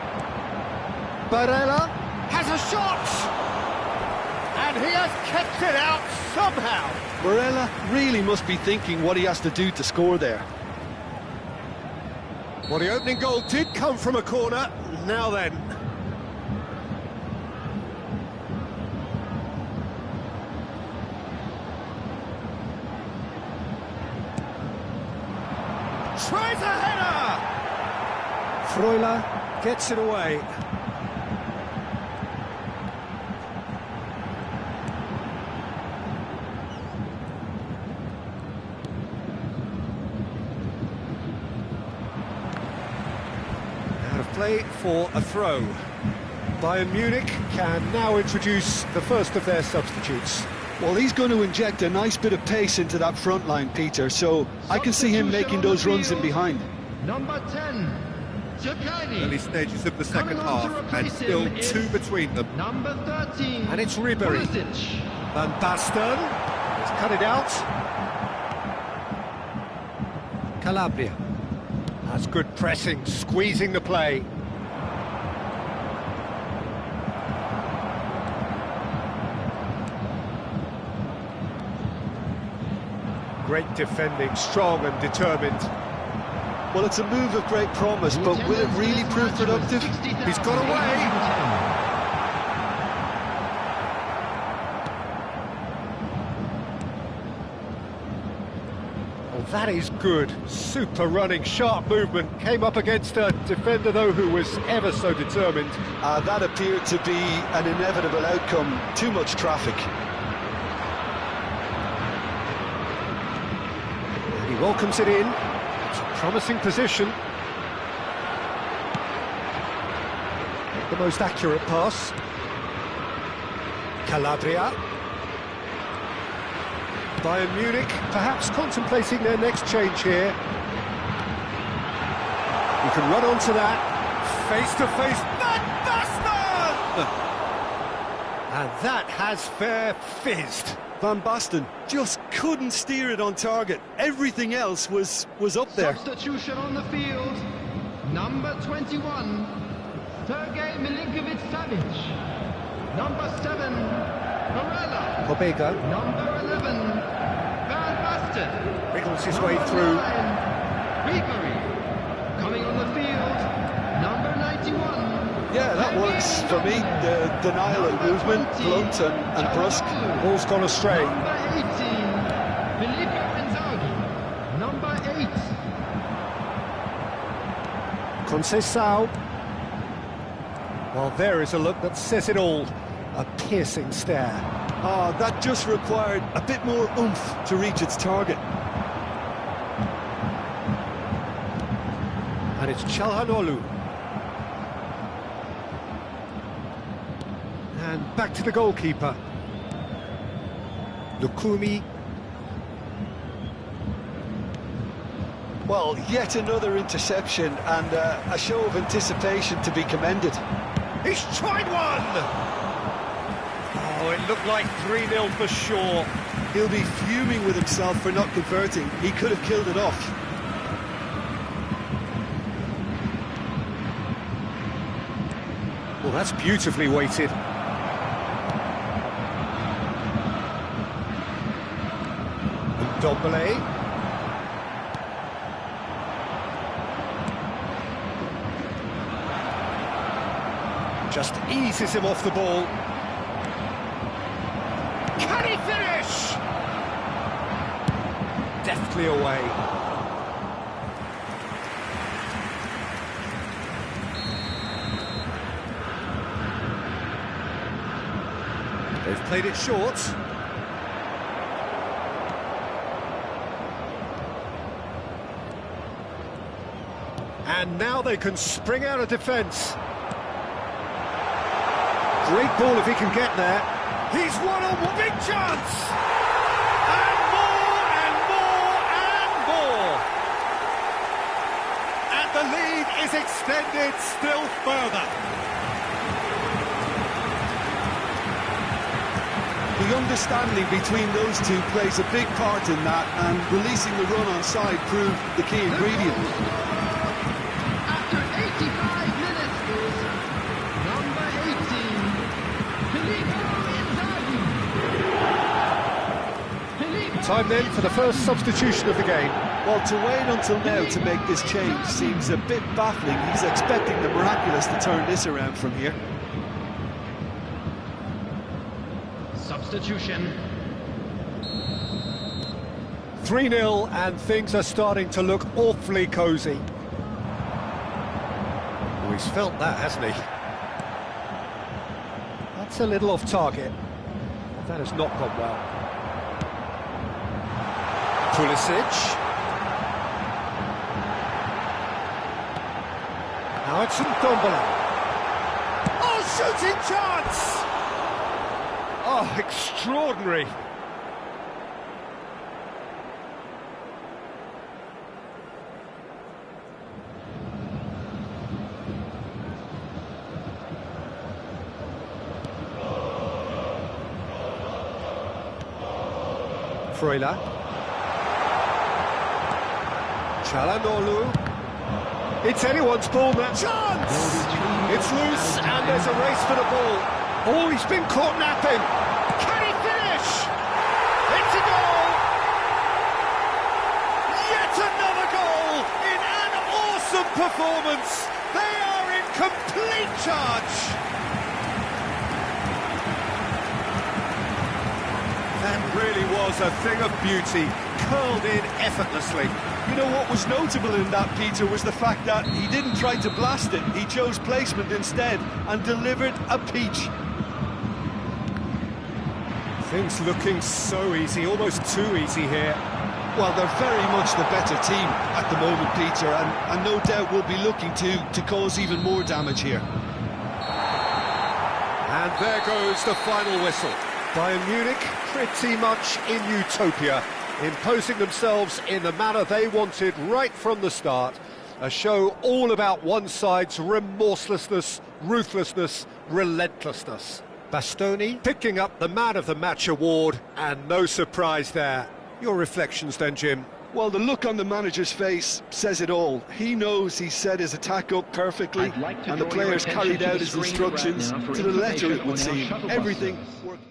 Barella has a shot! And he has kept it out somehow. Barella really must be thinking what he has to do to score there. Well, the opening goal did come from a corner. Now then. Tries a header! Freuler gets it away. Play for a throw. Bayern Munich can now introduce the first of their substitutes. Well, he's going to inject a nice bit of pace into that front line, Peter, so I can see him making those runs in behind. Number 10, Early stages of the second half, and still 2 between them. Number 13, And it's Ribery. Pulisic. Van Basten has cut it out. Calabria has good pressing, squeezing the play. Great defending, strong and determined. Well, it's a move of great promise, but will it really prove productive? He's got away. Oh, that is good. Super running, sharp movement. Came up against a defender, though, who was ever so determined. That appeared to be an inevitable outcome. Too much traffic. He welcomes it in. It's a promising position. The most accurate pass. Calabria. Bayern Munich perhaps contemplating their next change here. You can run onto that. Face to face. Van Basten! And that has fair fizzed. Van Basten just couldn't steer it on target. Everything else was up there. Substitution on the field. Number 21, Sergej Milinkovic-Savic. Number 7, Barella. Pobega Number 11, Van Basten. wriggles his way through. Ribery. Coming on the field, number 91. Yeah, that works for me. The denial of movement, blunt and brusque. Ball's gone astray. Number 18, Filippo Inzaghi. Number 8. Conceição. Well, there is a look that says it all. A piercing stare. That just required a bit more oomph to reach its target. And it's Çalhanoğlu. And back to the goalkeeper. Lukumi. Well, yet another interception and a show of anticipation to be commended. He's tried one! Oh, it looked like 3-0 for sure. He'll be fuming with himself for not converting. He could have killed it off. Well, that's beautifully weighted. Ndombele. Just eases him off the ball. Can he finish? Deftly away. They've played it short. And now they can spring out of defence. Great ball if he can get there. He's won a big chance! And more, and more, and more! And the lead is extended still further. The understanding between those two plays a big part in that, and releasing the run on side proved the key ingredient. After 85 minutes, number 18, Filippo Inzaghi. Time then for the first substitution of the game. Well, to wait until now to make this change seems a bit baffling. He's expecting the miraculous to turn this around from here. Substitution. 3-0 and things are starting to look awfully cosy. Oh, he's felt that, hasn't he? That's a little off target. That has not gone well. Pulisic. Now Hudson Dombele. Oh, shooting chance! Oh, extraordinary. Freuler. Çalhanoğlu. It's anyone's ball now. Chance! It's loose and there's a race for the ball. Oh, he's been caught napping. Can he finish? It's a goal! Yet another goal in an awesome performance. They are in complete charge. That really was a thing of beauty, curled in effortlessly. You know what was notable in that, Peter, was the fact that he didn't try to blast it. He chose placement instead and delivered a peach. Things looking so easy, almost too easy here. Well, they're very much the better team at the moment, Peter, and no doubt will be looking to cause even more damage here. And there goes the final whistle. Bayern Munich pretty much in utopia, imposing themselves in the manner they wanted right from the start. A show all about one side's remorselessness, ruthlessness, relentlessness. Bastoni picking up the Man of the Match award, and no surprise there. Your reflections then, Jim? Well, the look on the manager's face says it all. He knows he set his attack up perfectly, and the players carried out his instructions to the letter, it would seem. Everything worked.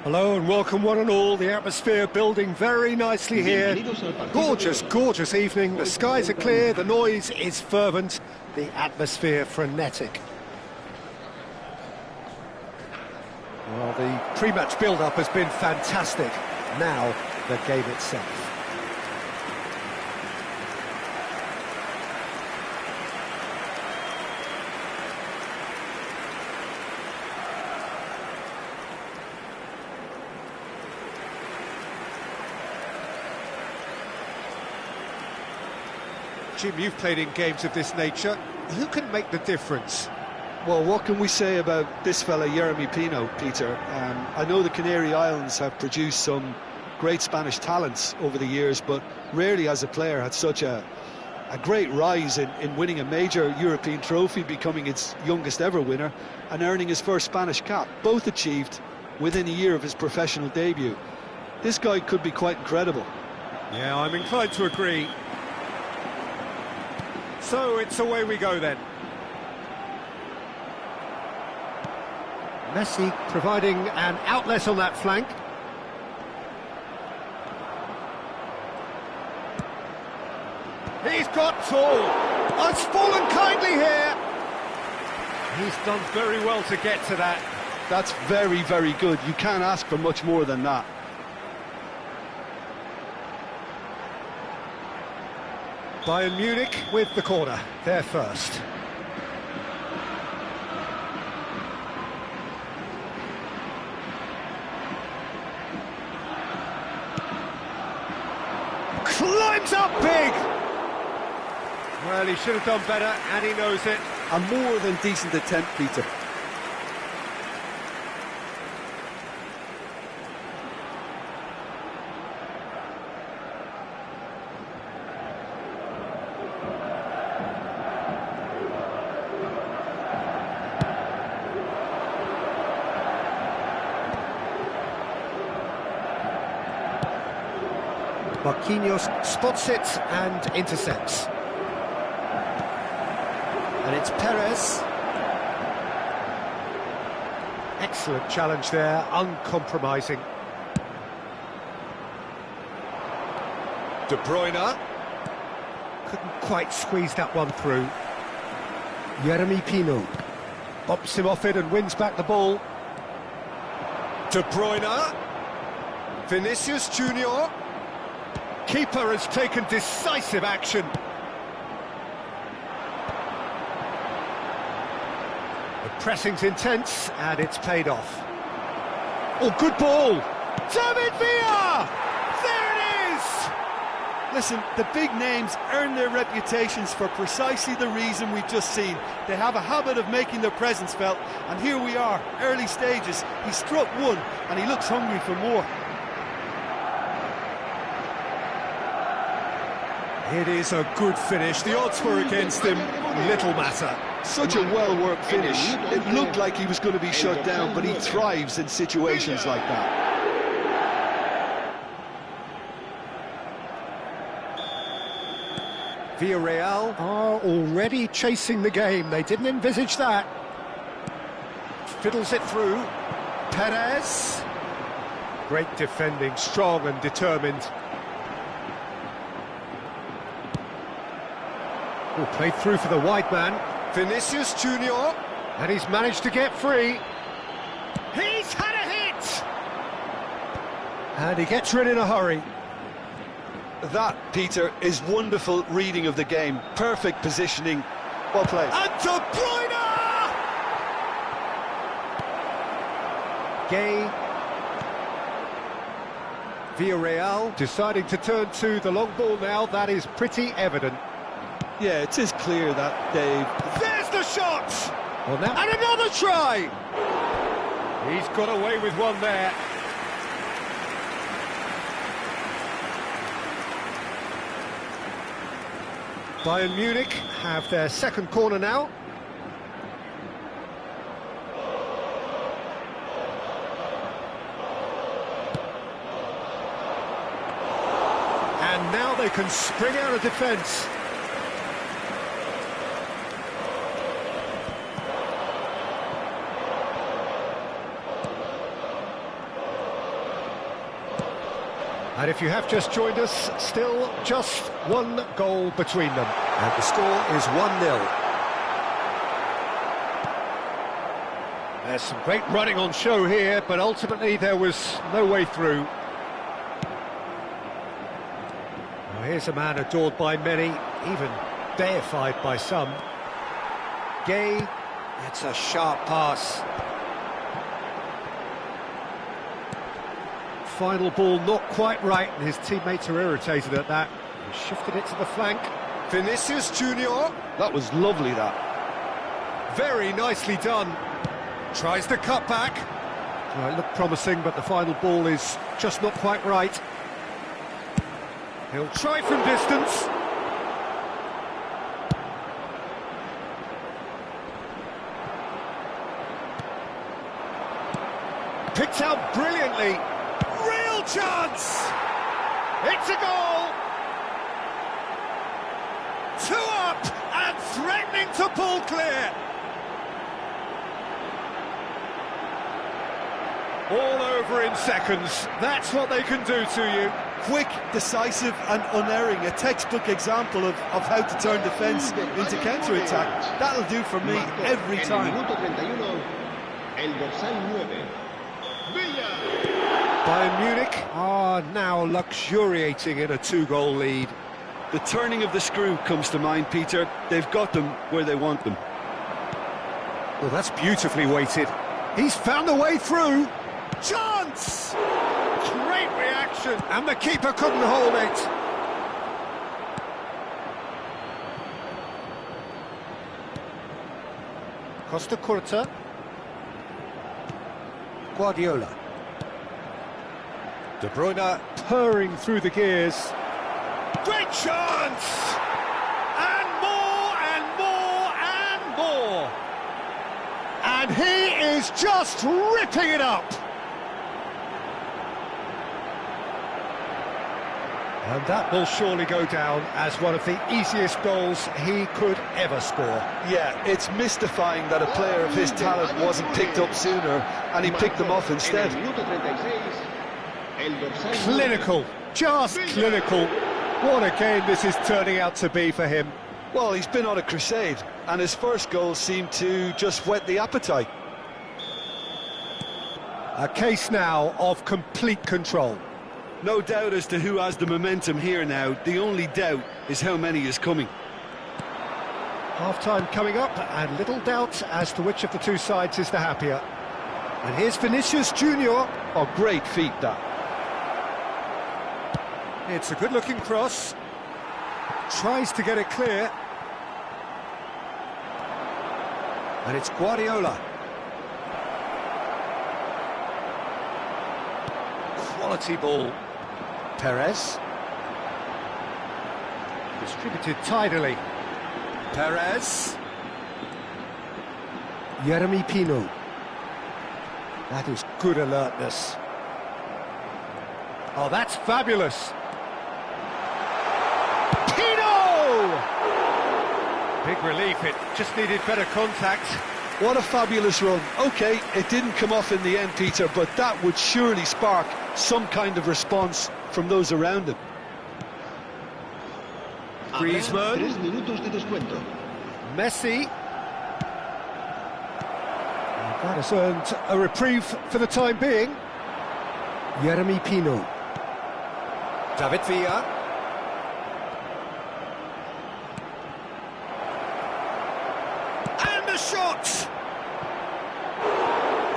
Hello and welcome one and all. The atmosphere building very nicely here. Gorgeous, gorgeous evening. The skies are clear, the noise is fervent, the atmosphere frenetic. Well, the pre-match build-up has been fantastic. Now, the game itself. Jim, you've played in games of this nature. Who can make the difference? Well, what can we say about this fella, Jeremy Pino, Peter? I know the Canary Islands have produced some great Spanish talents over the years, but rarely has a player had such a great rise in winning a major European trophy, becoming its youngest ever winner, and earning his first Spanish cap, both achieved within a year of his professional debut. This guy could be quite incredible. Yeah, I'm inclined to agree. So it's away we go then. Messi providing an outlet on that flank. He's got tall. Oh, it's fallen kindly here. He's done very well to get to that. That's very, very good. You can't ask for much more than that. Bayern Munich with the corner, they're first. Climbs up big! Well, he should have done better, and he knows it. A more than decent attempt, Peter. Marquinhos spots it and intercepts. And it's Perez. Excellent challenge there, uncompromising. De Bruyne. Couldn't quite squeeze that one through. Jeremy Pino. Bops him off it and wins back the ball. De Bruyne. Vinicius Junior. Keeper has taken decisive action. The pressing's intense, and it's paid off. Oh, good ball! David Villa! There it is! Listen, the big names earn their reputations for precisely the reason we've just seen. They have a habit of making their presence felt, and here we are, early stages. He struck one, and he looks hungry for more. It is a good finish. The odds were against him. Little matter. Such a well-worked finish. It looked like he was going to be shut down, but he thrives in situations like that. Villarreal are already chasing the game. They didn't envisage that. Fiddles it through. Perez. Great defending, strong and determined. Oh, played through for the wide man. Vinicius Junior. And he's managed to get free. He's had a hit! And he gets rid in a hurry. That, Peter, is wonderful reading of the game. Perfect positioning. Well played. And De Bruyne! Gay. Villarreal deciding to turn to the long ball now. That is pretty evident. Yeah, it is clear that Dave... There's the shot! Well, now, and another try! He's got away with one there. Bayern Munich have their second corner now. And now they can spring out of defence. And if you have just joined us, still just one goal between them. And the score is 1-0. There's some great running on show here, but ultimately there was no way through. Well, here's a man adored by many, even deified by some. Gay, that's a sharp pass. Final ball not quite right, and his teammates are irritated at that. He shifted it to the flank. Vinicius Junior. That was lovely, that. Very nicely done. Tries the cut back. Well, it looked promising, but the final ball is just not quite right. He'll try from distance. Picked out brilliantly. Real chance! It's a goal! 2 up and threatening to pull clear. All over in seconds. That's what they can do to you. Quick, decisive and unerring. A textbook example of how to turn defence into counter-attack. That'll do for me every time. Bayern Munich are now luxuriating in a 2-goal lead. The turning of the screw comes to mind, Peter. They've got them where they want them. Well, that's beautifully weighted. He's found a way through. Chance! Great reaction, and the keeper couldn't hold it. Costa Curta. Guardiola. De Bruyne purring through the gears. Great chance! And more, and more, and more! And he is just ripping it up! And that will surely go down as one of the easiest goals he could ever score. Yeah, it's mystifying that a player of his talent wasn't picked up sooner, and he picked them off instead. Clinical, just clinical. What a game this is turning out to be for him. Well, he's been on a crusade, and his first goal seemed to just whet the appetite. A case now of complete control. No doubt as to who has the momentum here now. The only doubt is how many is coming. Half-time coming up, and little doubt as to which of the two sides is the happier. And here's Vinicius Junior. Oh, great feat, that. It's a good-looking cross. Tries to get it clear. And it's Guardiola. Quality ball. Perez. Distributed tidily. Perez. Jeremy Pino. That is good alertness. Oh, that's fabulous. Pino! Big relief, it just needed better contact. What a fabulous run. OK, it didn't come off in the end, Peter, but that would surely spark some kind of response from those around him. Griezmann. Messi. That has earned a reprieve for the time being. Jeremy Pino. David Villa. And the shot!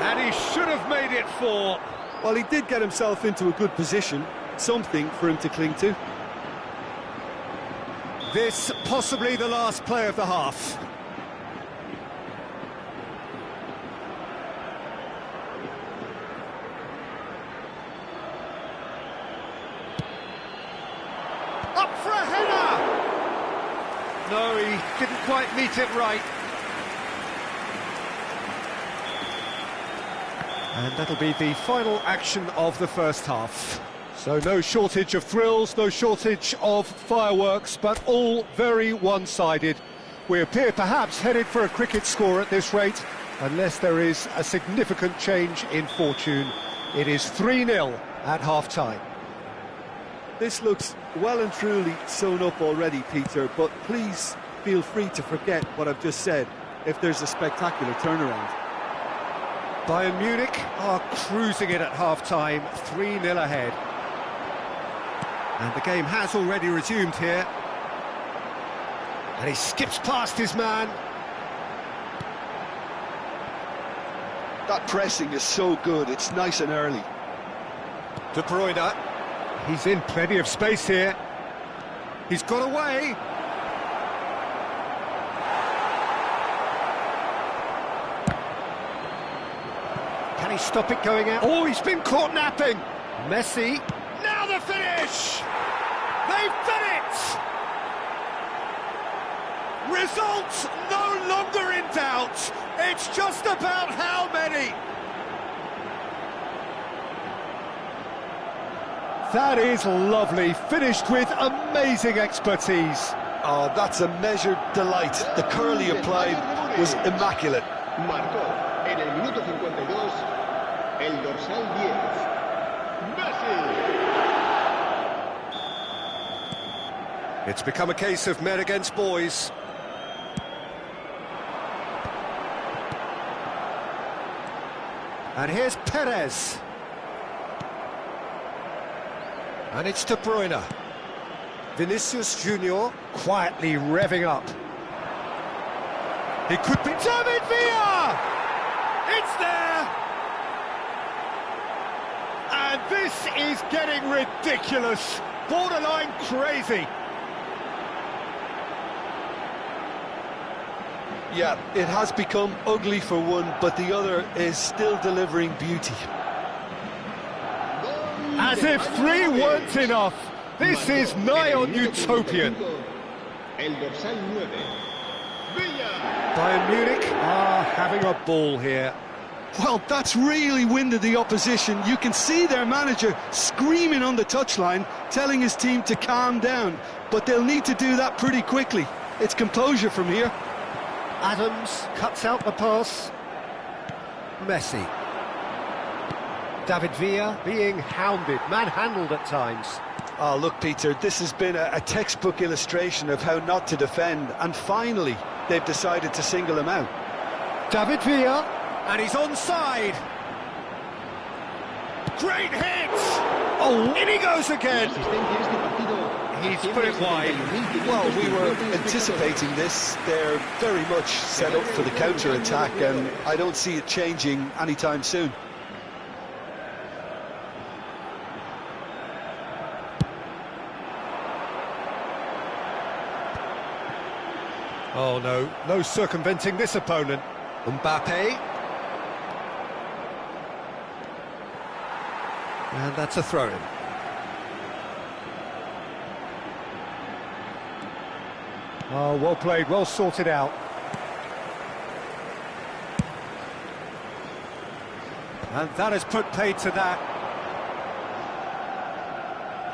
And he should have made it 4. Well, he did get himself into a good position, something for him to cling to. This possibly the last play of the half. Up for a header! No, he didn't quite meet it right. And that'll be the final action of the first half. So no shortage of thrills, no shortage of fireworks, but all very one-sided. We appear perhaps headed for a cricket score at this rate, unless there is a significant change in fortune. It is 3-0 at half-time. This looks well and truly sewn up already, Peter, but please feel free to forget what I've just said if there's a spectacular turnaround. Bayern Munich are cruising it at half-time, 3-0 ahead. And the game has already resumed here. And he skips past his man. That pressing is so good, it's nice and early. De Bruyne. He's in plenty of space here. He's got away. Can he stop it going out? Oh, he's been caught napping. Messi. Now the finish! They've done it! Results no longer in doubt. It's just about how many. That is lovely, finished with amazing expertise. Oh, that's a measured delight. The curl he applied was immaculate. Marcó en el minuto 52 el dorsal 10. Messi. It's become a case of men against boys. And here's Perez. And it's De Bruyne. Vinicius Junior quietly revving up. He could be David Villa! It's there! And this is getting ridiculous, borderline crazy. Yeah, it has become ugly for one, but the other is still delivering beauty. As if 3 weren't enough. This is nigh on utopian. El dorsal 9. Villa. Bayern Munich are having a ball here. Well, that's really winded the opposition. You can see their manager screaming on the touchline, telling his team to calm down. But they'll need to do that pretty quickly. It's composure from here. Adams cuts out the pass. Messi. David Villa being hounded, manhandled at times. Oh, look, Peter, this has been a textbook illustration of how not to defend. And finally, they've decided to single him out. David Villa, and he's onside. Great hit! Oh, in he goes again. He's put it wide. Well, we were anticipating this. They're very much set up for the counter-attack, and I don't see it changing anytime soon. Oh no, no circumventing this opponent. Mbappe. And that's a throw-in. Oh, well played, well sorted out. And that has put paid to that.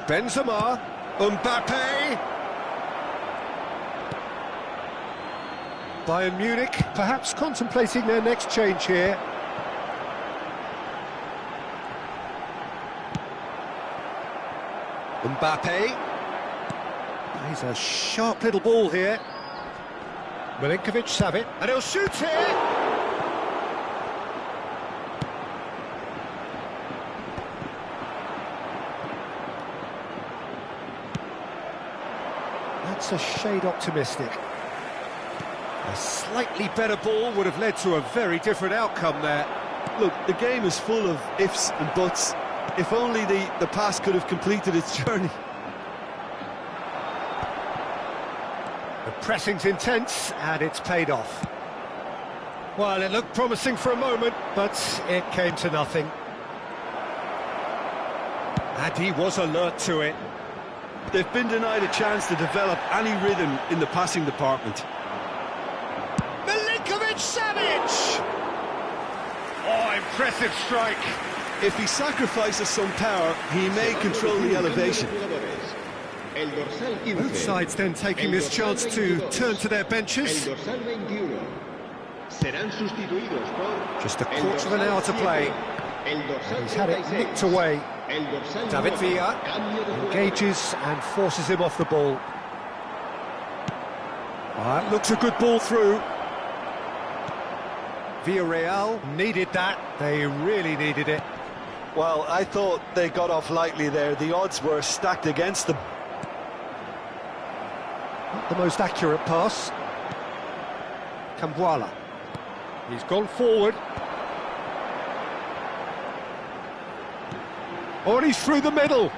Benzema, Mbappe. Bayern Munich perhaps contemplating their next change here. Mbappe. He's a sharp little ball here. Milinkovic-Savic, and he'll shoot here! That's a shade optimistic. A slightly better ball would have led to a very different outcome there. Look, the game is full of ifs and buts. If only the pass could have completed its journey. The pressing's intense, and it's paid off. Well, it looked promising for a moment, but it came to nothing. And he was alert to it. They've been denied a chance to develop any rhythm in the passing department. Milinkovic-Savic! Oh, impressive strike. If he sacrifices some power, he may control the elevation. Both sides then taking this chance to turn to their benches. Just a quarter of an hour to play. He's had it nicked away. El dorsal David 9, Villa cambio de jugador. engages and forces him off the ball. That looks a good ball through. Villarreal needed that. They really needed it. Well, I thought they got off lightly there. The odds were stacked against them. Not the most accurate pass. Cambuala. He's gone forward. Oh, and he's through the middle.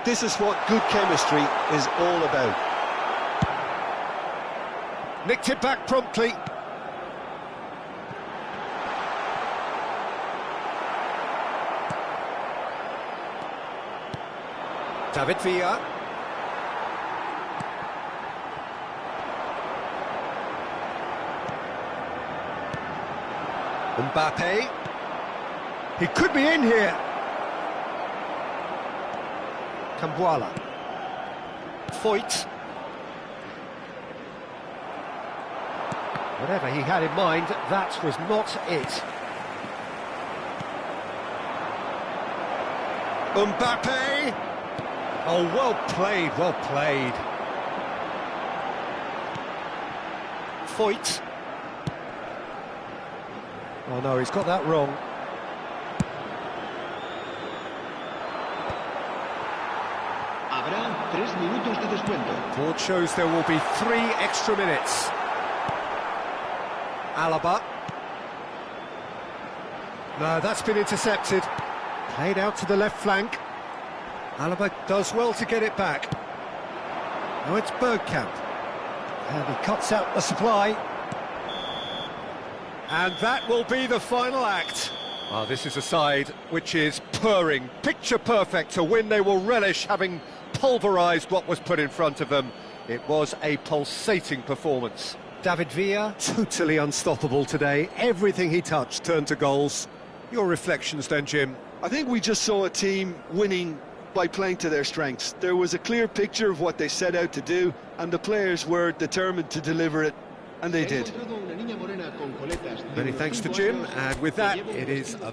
This is what good chemistry is all about. Nicked it back promptly. David Villa. Mbappe. He could be in here. Cambuala. Foyt. Whatever he had in mind, that was not it. Mbappe! Oh, well played, well played. Foyt. Oh no, he's got that wrong. Habrá 3 minutos de descuento. Board shows there will be 3 extra minutes. Alaba. No, that's been intercepted. Played out to the left flank. Alaba does well to get it back. Now it's Bergkamp. And he cuts out the supply. And that will be the final act. Oh, this is a side which is purring, picture perfect to win. They will relish having pulverised what was put in front of them. It was a pulsating performance. David Villa, totally unstoppable today. Everything he touched turned to goals. Your reflections then, Jim? I think we just saw a team winning by playing to their strengths. There was a clear picture of what they set out to do, and the players were determined to deliver it, and they did. Many thanks to Jim, and with that, it is a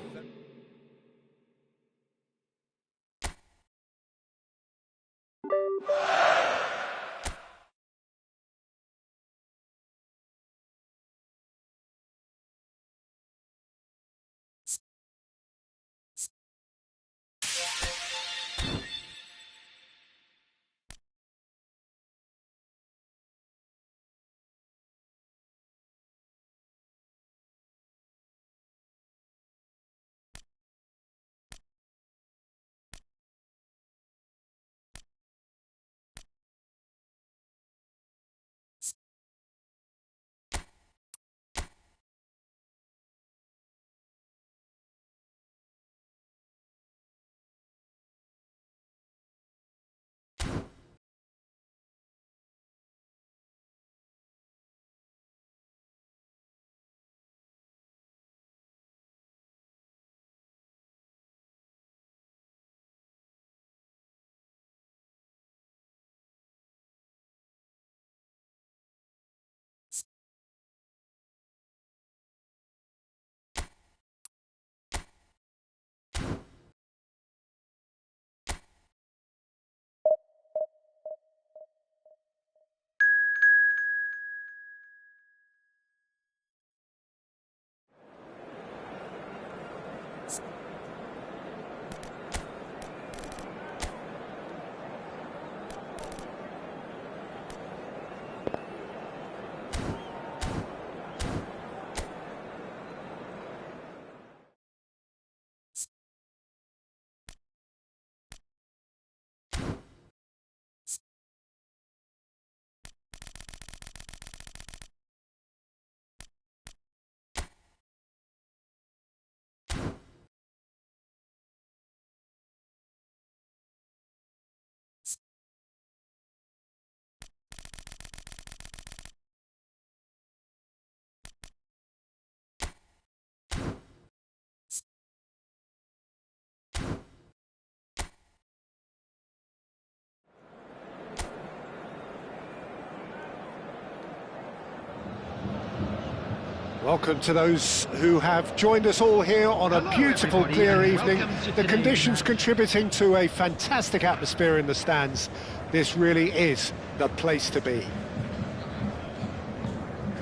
Welcome to those who have joined us all here on a beautiful, clear evening. The conditions contributing to a fantastic atmosphere in the stands. This really is the place to be.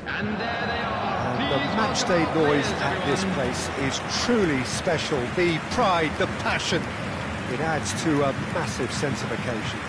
And there they are. And the matchday noise at this place is truly special. The pride, the passion, it adds to a massive sense of occasion.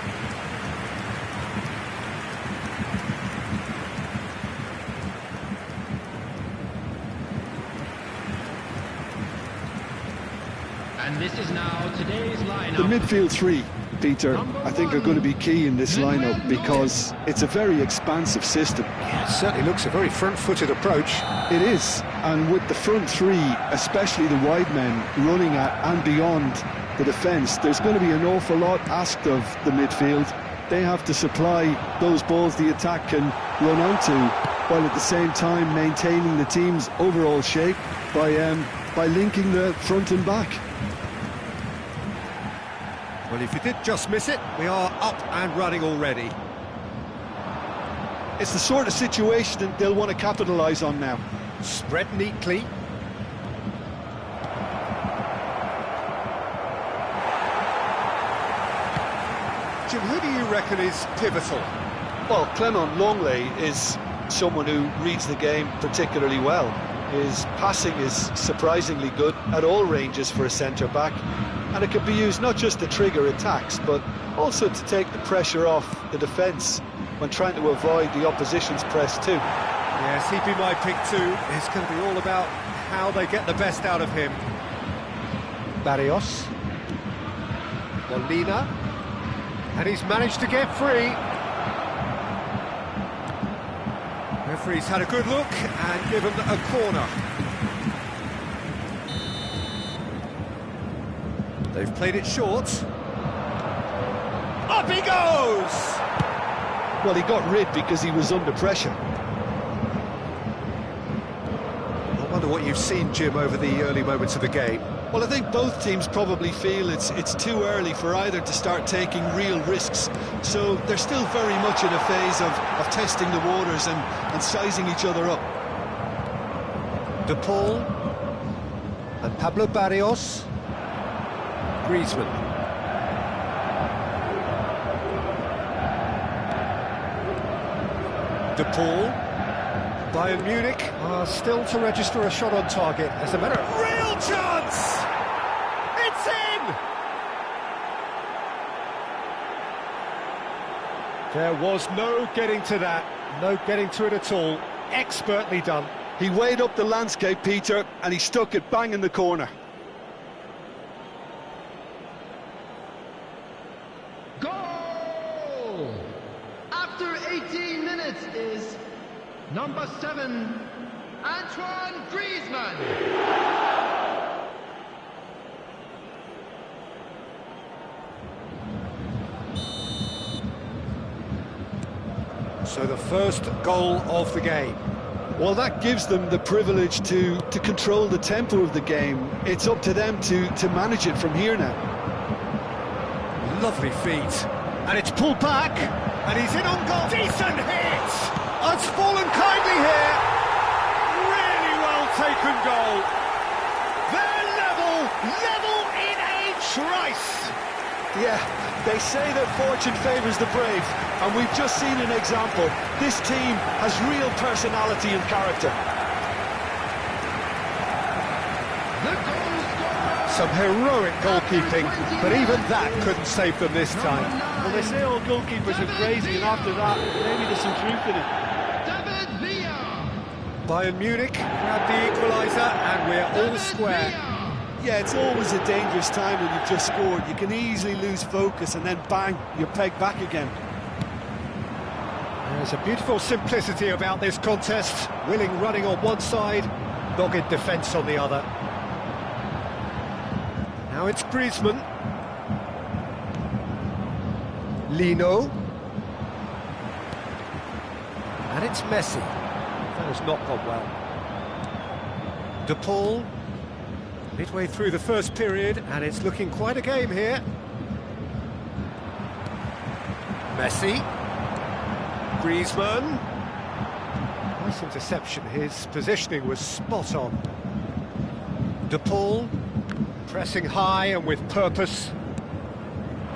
And this is now today's lineup. The midfield three, Peter, I think are going to be key in this lineup because it's a very expansive system. Yeah, it certainly looks a very front-footed approach. It is, and with the front three, especially the wide men, running at and beyond the defence, there's going to be an awful lot asked of the midfield. They have to supply those balls the attack can run onto, while at the same time maintaining the team's overall shape by linking the front and back. Well, if you did just miss it, we are up and running already. It's the sort of situation that they'll want to capitalise on now. Spread neatly. Jim, who do you reckon is pivotal? Well, Clement Longley is someone who reads the game particularly well. His passing is surprisingly good at all ranges for a centre-back, and it can be used not just to trigger attacks, but also to take the pressure off the defence when trying to avoid the opposition's press too. Yes, he'd be my pick too. It's going to be all about how they get the best out of him. Barrios. Molina. And he's managed to get free. Referee's had a good look and given a corner. They've played it short. Up he goes! Well, he got rid because he was under pressure. I wonder what you've seen, Jim, over the early moments of the game. Well, I think both teams probably feel it's too early for either to start taking real risks. So they're still very much in a phase of testing the waters and sizing each other up. De Paul and Pablo Barrios. Griezmann. De Paul. Bayern Munich are still to register a shot on target. As a matter of real chance! It's in! There was no getting to that, no getting to it at all. Expertly done. He weighed up the landscape, Peter, and he stuck it bang in the corner. Goal! After 18 minutes is number 7, Antoine Griezmann. So the first goal of the game. Well, that gives them the privilege to control the tempo of the game. It's up to them to manage it from here now. Lovely feet. And it's pulled back. And he's in on goal. Decent hit! It's fallen kindly here. Really well taken goal. They're level in a trice. Yeah, they say that fortune favours the brave, and we've just seen an example. This team has real personality and character. Some heroic goalkeeping, but even that couldn't save them this time. Well, they say all goalkeepers are crazy, and after that, maybe there's some truth in it. David Villa. Bayern Munich grabbed the equaliser, and we're all square. Yeah, it's always a dangerous time when you've just scored. You can easily lose focus and then bang, you're pegged back again. There's a beautiful simplicity about this contest. Willing running on one side, dogged defence on the other. Now it's Griezmann. Lino. And it's Messi. That has not gone well. De Paul. Midway through the first period, and it's looking quite a game here. Messi. Griezmann. Nice interception, his positioning was spot on. De Paul, pressing high and with purpose.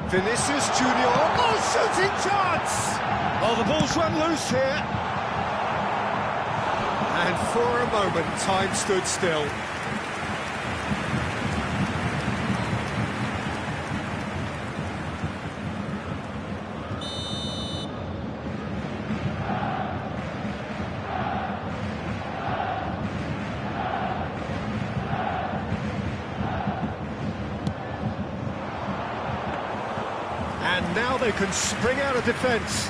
Vinicius Junior, oh, shooting chance! Oh, the ball's run loose here. And for a moment, time stood still. And now they can spring out of defence.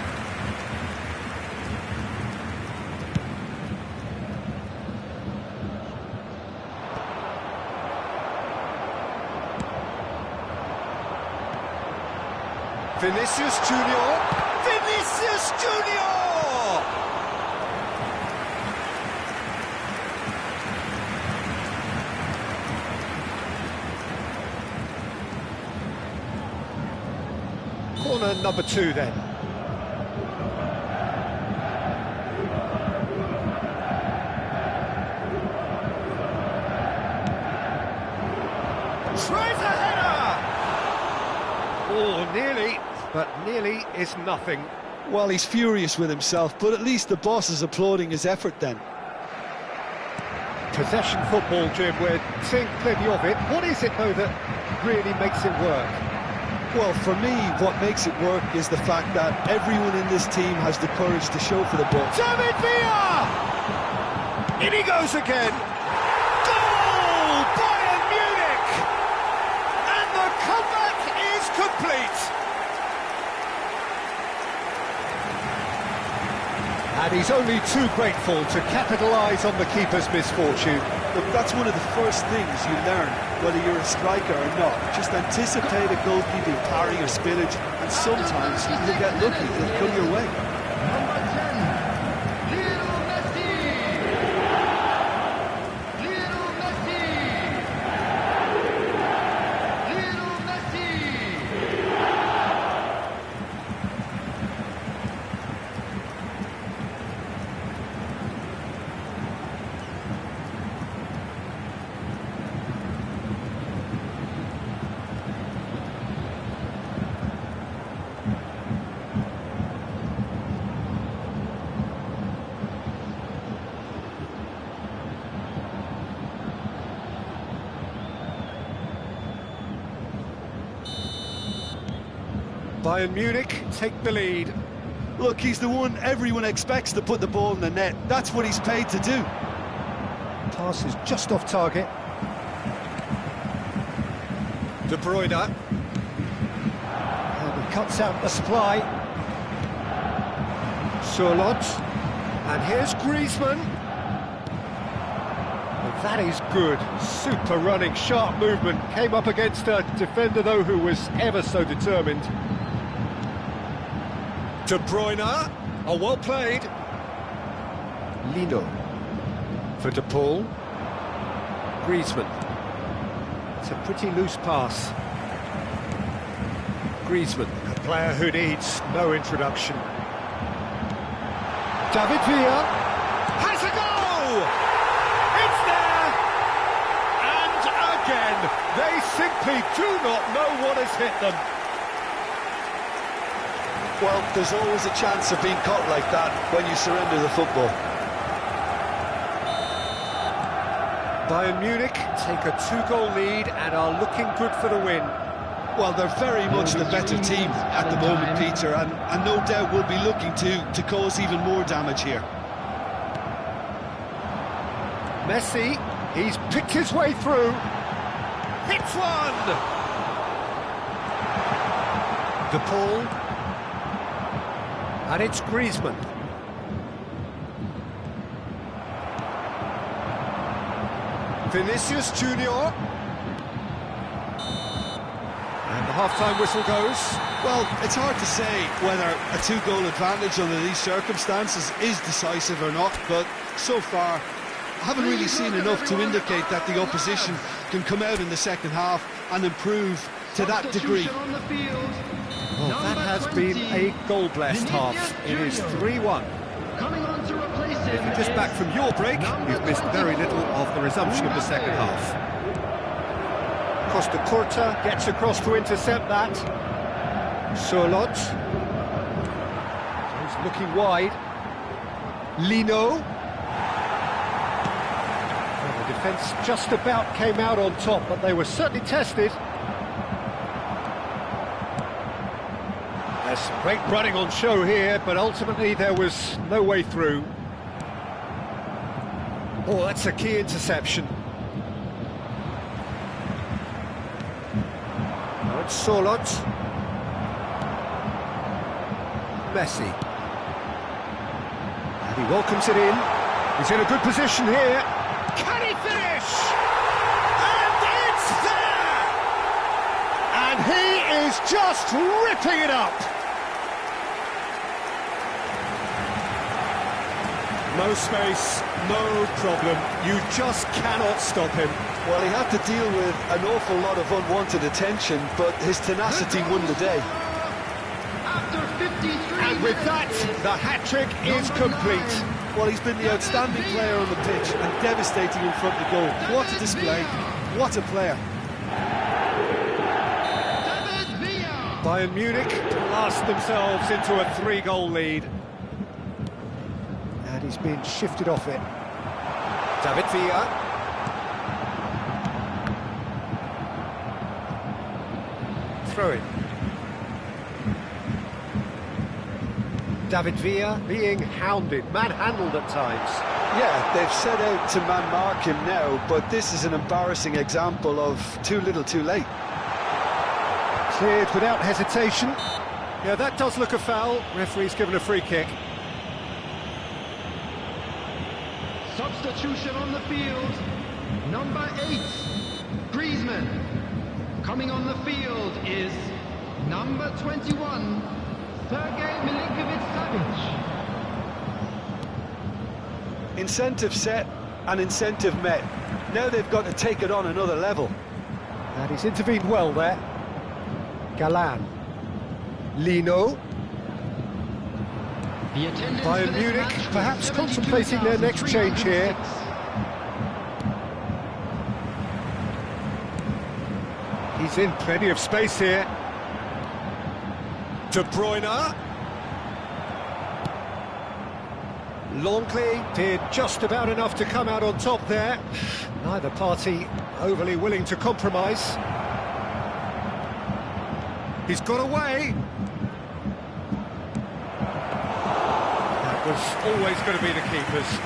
Vinicius Junior! Vinicius Junior! Corner number 2 then. Tries a header! Oh, nearly, but nearly is nothing. Well, he's furious with himself, but at least the boss is applauding his effort then. Possession football, Jim, we're seeing plenty of it. What is it, though, that really makes it work? Well, for me, what makes it work is the fact that everyone in this team has the courage to show for the ball. David Villa! In he goes again. Goal! Bayern Munich! And the comeback is complete. And he's only too grateful to capitalise on the keeper's misfortune. Look, that's one of the first things you learn, whether you're a striker or not. Just anticipate a goalkeeping parry or spillage, and sometimes you'll get lucky, it'll come your way. Number 10, Lionel Messi! Lionel Messi! Lionel Messi! Bayern Munich take the lead. Look, he's the one everyone expects to put the ball in the net. That's what he's paid to do. Pass is just off target. De Bruyne. And he cuts out the supply. Surlot. And here's Griezmann. And that is good. Super running, sharp movement. Came up against a defender, though, who was ever so determined. De Bruyne. Oh, well played. Lino. For De Paul. Griezmann. It's a pretty loose pass. Griezmann, a player who needs no introduction. David Villa has a goal! It's there! And again, they simply do not know what has hit them. Well, there's always a chance of being caught like that when you surrender the football. Bayern Munich take a 2-goal lead and are looking good for the win. Well, they're very much the better team at the moment, Peter, and no doubt will be looking to cause even more damage here. Messi, he's picked his way through. Hits one! De Paul. And it's Griezmann. Vinicius Junior. And the half-time whistle goes. Well, it's hard to say whether a 2-goal advantage under these circumstances is decisive or not, but so far I haven't really seen enough to indicate that the opposition can come out in the second half and improve to that degree. On the field. Well, that has been a goal-blessed half. It is 3-1. Coming on to replace him. If you're just back from your break, you've missed very little of the resumption of the second half. Costa Curta gets across to intercept that. Surlot. He's looking wide. Lino. Well, the defence just about came out on top, but they were certainly tested. There's some great running on show here, but ultimately there was no way through. Oh, that's a key interception. Now it's Surlot. Messi. And he welcomes it in. He's in a good position here. Can he finish? And it's there! And he is just ripping it up. No space, no problem. You just cannot stop him. Well, he had to deal with an awful lot of unwanted attention, but his tenacity won the day. After 53 And with that, the hat-trick is complete. Well, he's been the outstanding player on the pitch and devastating in front of the goal. What a display, what a player. Bayern Munich blast themselves into a 3-goal lead. And he's been shifted off it. David Villa. Throw it. David Villa being hounded, manhandled at times. Yeah, they've set out to man-mark him now, but this is an embarrassing example of too little too late. Cleared without hesitation. Yeah, that does look a foul. Referee's given a free kick. Substitution on the field. Number 8, Griezmann. Coming on the field is number 21, Sergej Milinkovic-Savic. Incentive set and incentive met. Now they've got to take it on another level. And he's intervened well there. Galan. Lino. The attendance Bayern for this Munich match was perhaps contemplating their next change here. 72,306. He's in plenty of space here. De Bruyne. Longley did just about enough to come out on top there. Neither party overly willing to compromise. He's got away. That was always going to be the keepers.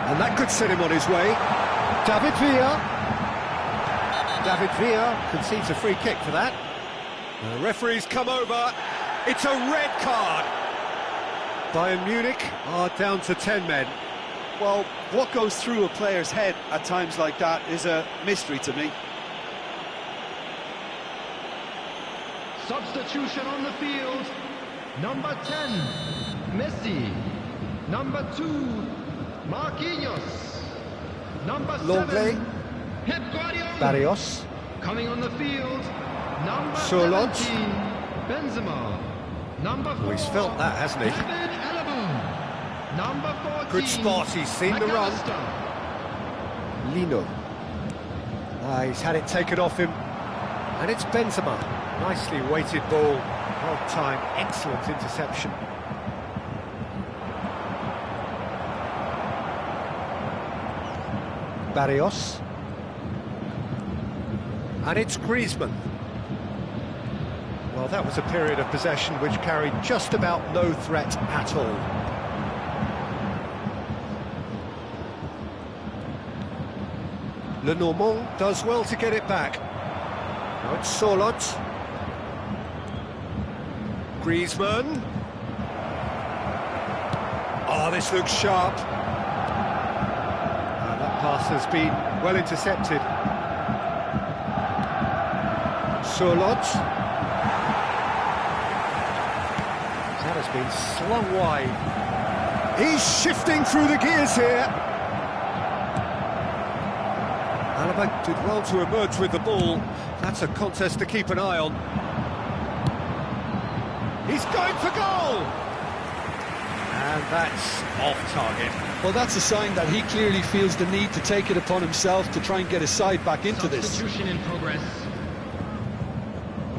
And that could set him on his way. David Villa. David Villa concedes a free kick for that. The referee's come over. It's a red card. Bayern Munich are down to 10 men. Well, what goes through a player's head at times like that is a mystery to me. Substitution on the field. Number 10, Messi. Number 2, Marquinhos. Number 7, Pep Guardiola. Barrios. Coming on the field, number Surlot. 17, Benzema. Number 4, He's felt that, hasn't he? David Alaba. Number 14, Good spot, he's seen the run. McAllister. Lino. He's had it taken off him. And it's Benzema. Nicely weighted ball. Well timed, excellent interception. Barrios. And it's Griezmann. Well, that was a period of possession which carried just about no threat at all. Lenormand does well to get it back. Now it's Surlot. Griezmann. Oh, this looks sharp. And that pass has been well intercepted. Surlot. That has been slung wide. He's shifting through the gears here. Alaba did well to emerge with the ball. That's a contest to keep an eye on. He's going for goal! And that's off target. Well, that's a sign that he clearly feels the need to take it upon himself to try and get his side back into this. Substitution in progress.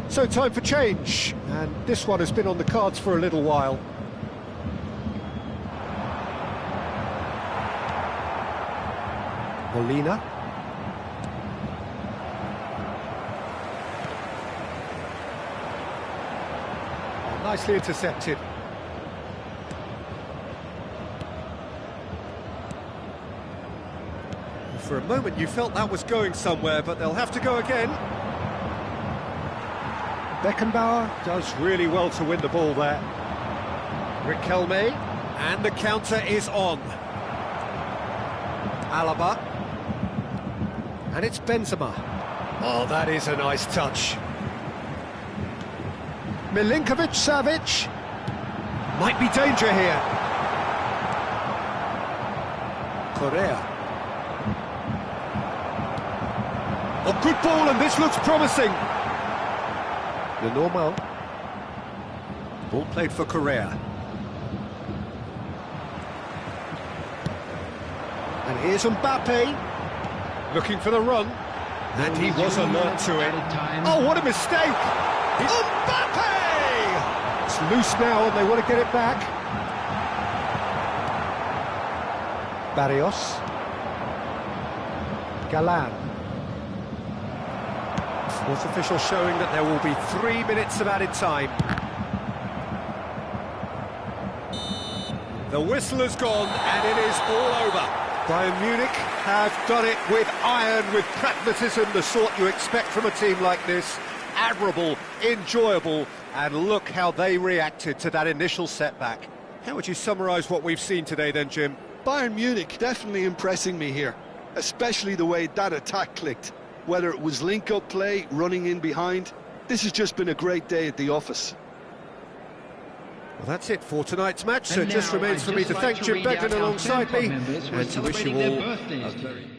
So time for change, and this one has been on the cards for a little while. Molina. Oh, nicely intercepted. For a moment you felt that was going somewhere, but they'll have to go again. Beckenbauer does really well to win the ball there. Riquelme, and the counter is on. Alaba. And it's Benzema. Oh, that is a nice touch. Milinkovic-Savic. Might be danger here. Correa. Oh, good ball, and this looks promising. The normal. Ball played for Correa. And here's Mbappe, looking for the run. And he was alert to it. Oh, what a mistake! Mbappe! It's loose now, and they want to get it back. Barrios. Galan. Fourth official showing that there will be 3 minutes of added time. The whistle has gone, and it is all over. Bayern Munich have done it with iron, with pragmatism, the sort you expect from a team like this. Admirable, enjoyable, and look how they reacted to that initial setback. How would you summarise what we've seen today then, Jim? Bayern Munich definitely impressing me here, especially the way that attack clicked. Whether it was link-up play, running in behind, this has just been a great day at the office. Well, that's it for tonight's match, so it just remains for me to thank Jim Beglin alongside me and to wish you all a very...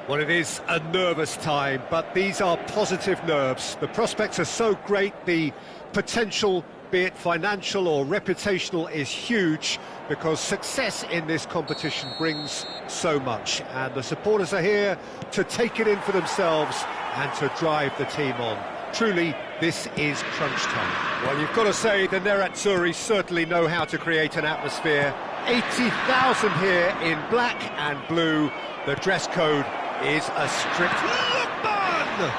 Well, it is a nervous time, but these are positive nerves. The prospects are so great, the potential, be it financial or reputational, is huge, because success in this competition brings so much, and the supporters are here to take it in for themselves and to drive the team on. Truly, this is crunch time. Well, you've got to say the Nerazzurri certainly know how to create an atmosphere. 80,000 here in black and blue. The dress code is a strict Lookman!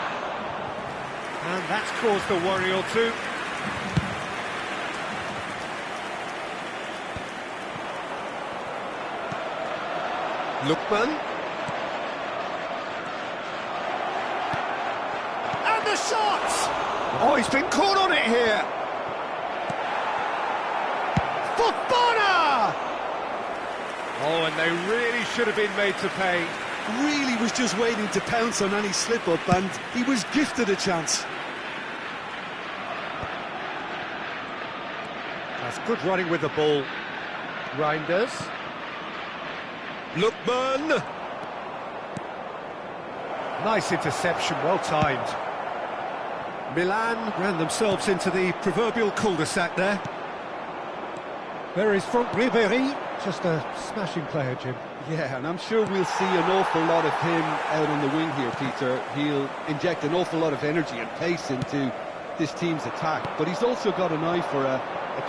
And that's caused a worry or two. Lookman. And the shot! Oh, he's been caught on it here. Fofana! Oh, and they really should have been made to pay. Really was just waiting to pounce on any slip-up, and he was gifted a chance. That's good running with the ball. Reinders. Lookman. Nice interception, well timed. Milan ran themselves into the proverbial cul-de-sac there. There is Franck Ribéry, just a smashing player, Jim. Yeah, and I'm sure we'll see an awful lot of him out on the wing here, Peter. He'll inject an awful lot of energy and pace into this team's attack, but he's also got an eye for a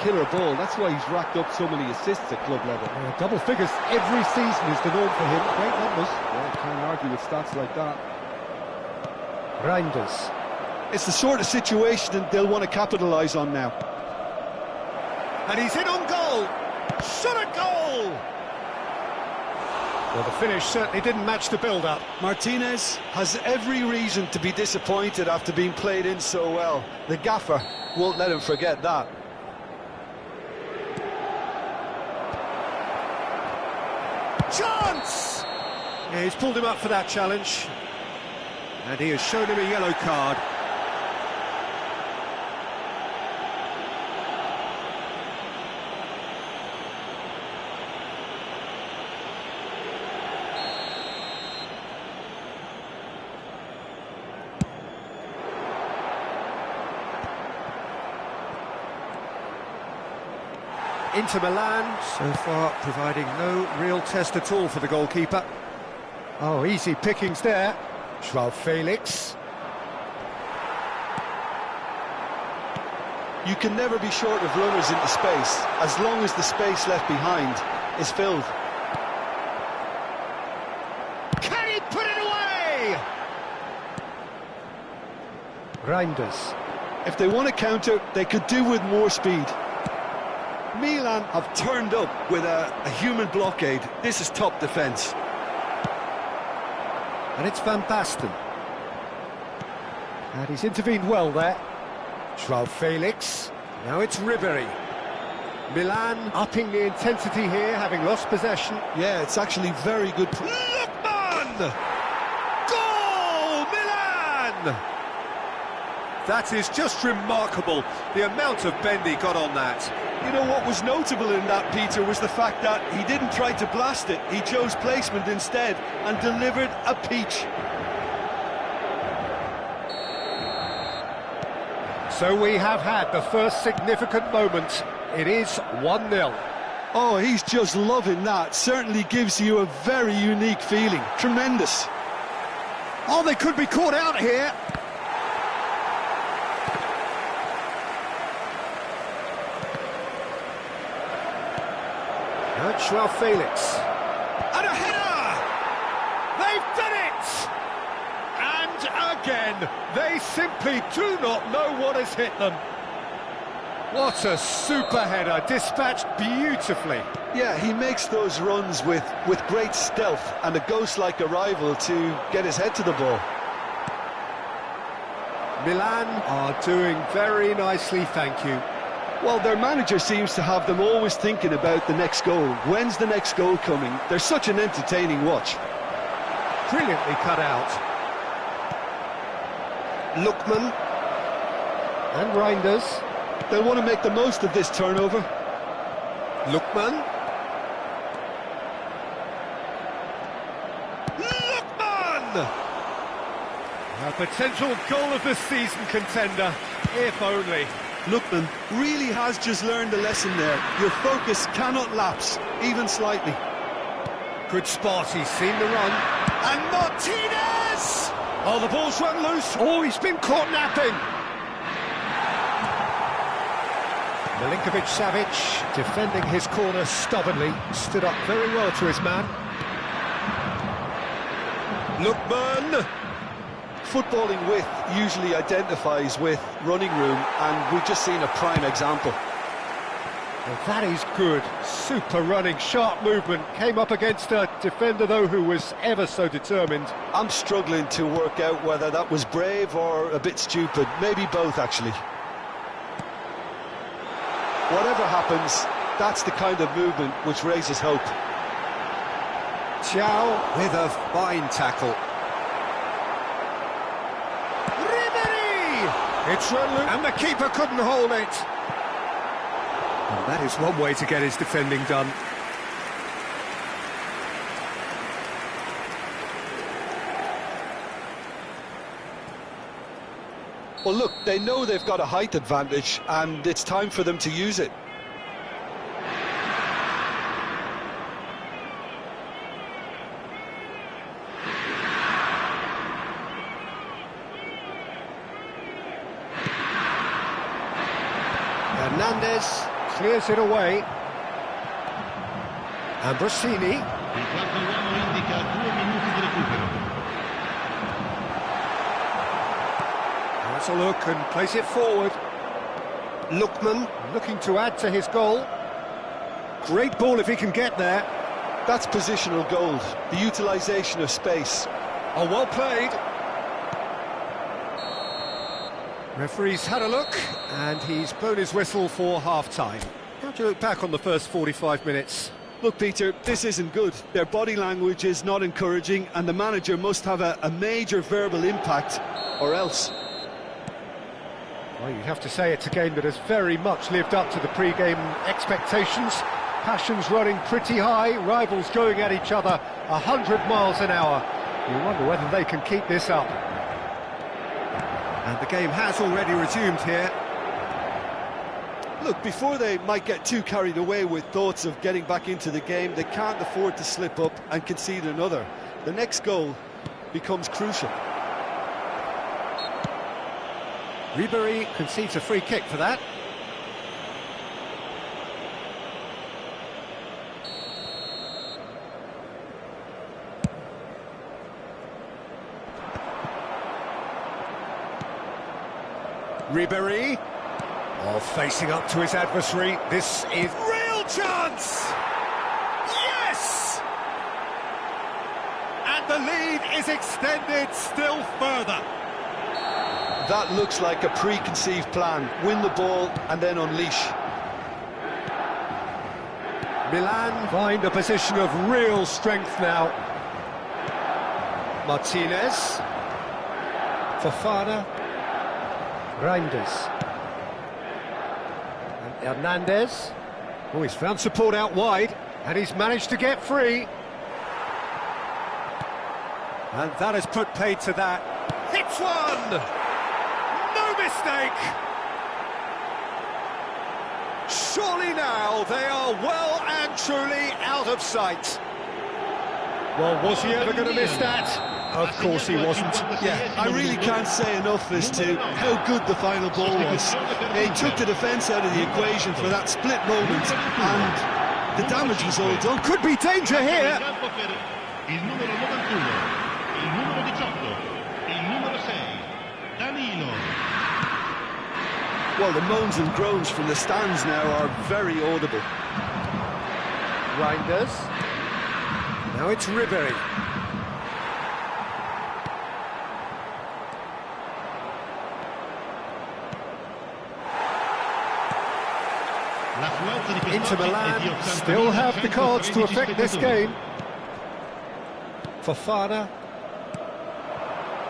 killer ball. That's why he's racked up so many assists at club level. Double figures every season is the norm for him. Great numbers. Yeah, can't argue with stats like that. Reinders. It's the sort of situation that they'll want to capitalise on now. And he's in on goal. Shot a goal! Well, the finish certainly didn't match the build-up. Martinez has every reason to be disappointed after being played in so well. The gaffer won't let him forget that. Chance! Yeah, he's pulled him up for that challenge. And he has shown him a yellow card. Inter Milan, so far providing no real test at all for the goalkeeper. Oh, easy pickings there. João Felix. You can never be short of runners into space, as long as the space left behind is filled. Can he put it away? Reinders. If they want to counter, they could do with more speed. Milan have turned up with a human blockade. This is top defence. And it's Van Basten. And he's intervened well there. João Felix. Now it's Ribéry. Milan upping the intensity here, having lost possession. Yeah, it's actually very good. Lookman! Goal! Milan! That is just remarkable, the amount of bend he got on that. You know what was notable in that, Peter, was the fact that he didn't try to blast it. He chose placement instead and delivered a peach. So we have had the first significant moment. It is 1-0. Oh, he's just loving that. Certainly gives you a very unique feeling. Tremendous. Oh, they could be caught out here. João Felix. And a header! They've done it! And again, they simply do not know what has hit them. What a super header, dispatched beautifully. Yeah, he makes those runs with great stealth and a ghost-like arrival to get his head to the ball. Milan are doing very nicely, thank you. Well, their manager seems to have them always thinking about the next goal. When's the next goal coming? They're such an entertaining watch. Brilliantly cut out. Lookman. And Reinders. They'll want to make the most of this turnover. Lookman. Lookman! A potential goal of the season contender, if only. Lookman really has just learned a lesson there. Your focus cannot lapse, even slightly. Good spot, he's seen the run. And Martinez! Oh, the ball's run loose. Oh, he's been caught napping. Milinkovic-Savic, defending his corner stubbornly, stood up very well to his man. Lookman! Footballing width usually identifies with running room, and we've just seen a prime example. Well, that is good. Super running, sharp movement. Came up against a defender, though, who was ever so determined. I'm struggling to work out whether that was brave or a bit stupid. Maybe both, actually. Whatever happens, that's the kind of movement which raises hope. Chow with a fine tackle. Ribery! It's run loose, and the keeper couldn't hold it. And that is one way to get his defending done. Well, look, they know they've got a height advantage, and it's time for them to use it. Hernandez clears it away. Ambrosini. Il quarto uomo indica 2 minuti di recupero. Has a look and plays it forward. Lookman looking to add to his goal. Great ball if he can get there. That's positional gold, the utilisation of space. Oh, well played. Referee's had a look, and he's blown his whistle for half-time. How do you look back on the first 45 minutes? Look, Peter, this isn't good. Their body language is not encouraging, and the manager must have a major verbal impact, or else. Well, you'd have to say it's a game that has very much lived up to the pre-game expectations. Passions running pretty high, rivals going at each other 100 miles an hour. You wonder whether they can keep this up. And the game has already resumed here. Look, before they might get too carried away with thoughts of getting back into the game, they can't afford to slip up and concede another. The next goal becomes crucial. Ribery concedes a free kick for that. Ribery, facing up to his adversary. This is real chance! Yes! And the lead is extended still further. That looks like a preconceived plan. Win the ball and then unleash. Milan find a position of real strength now. Martinez. Fofana. Reinders. And Hernandez. Oh, he's found support out wide, and he's managed to get free. And that has put paid to that. Hits one! No mistake! Surely now they are well and truly out of sight. Well, was he ever going to miss that? Of course he wasn't. Yeah, I really can't say enough as to how good the final ball was. He took the defence out of the equation for that split moment, and the damage was all done. Could be danger here. Il numero 91, il numero 18, il numero 6, Danilo. Well, the moans and groans from the stands now are very audible. Reinders. Now it's Ribery. Inter Milan still have the cards to affect this game. Fofana.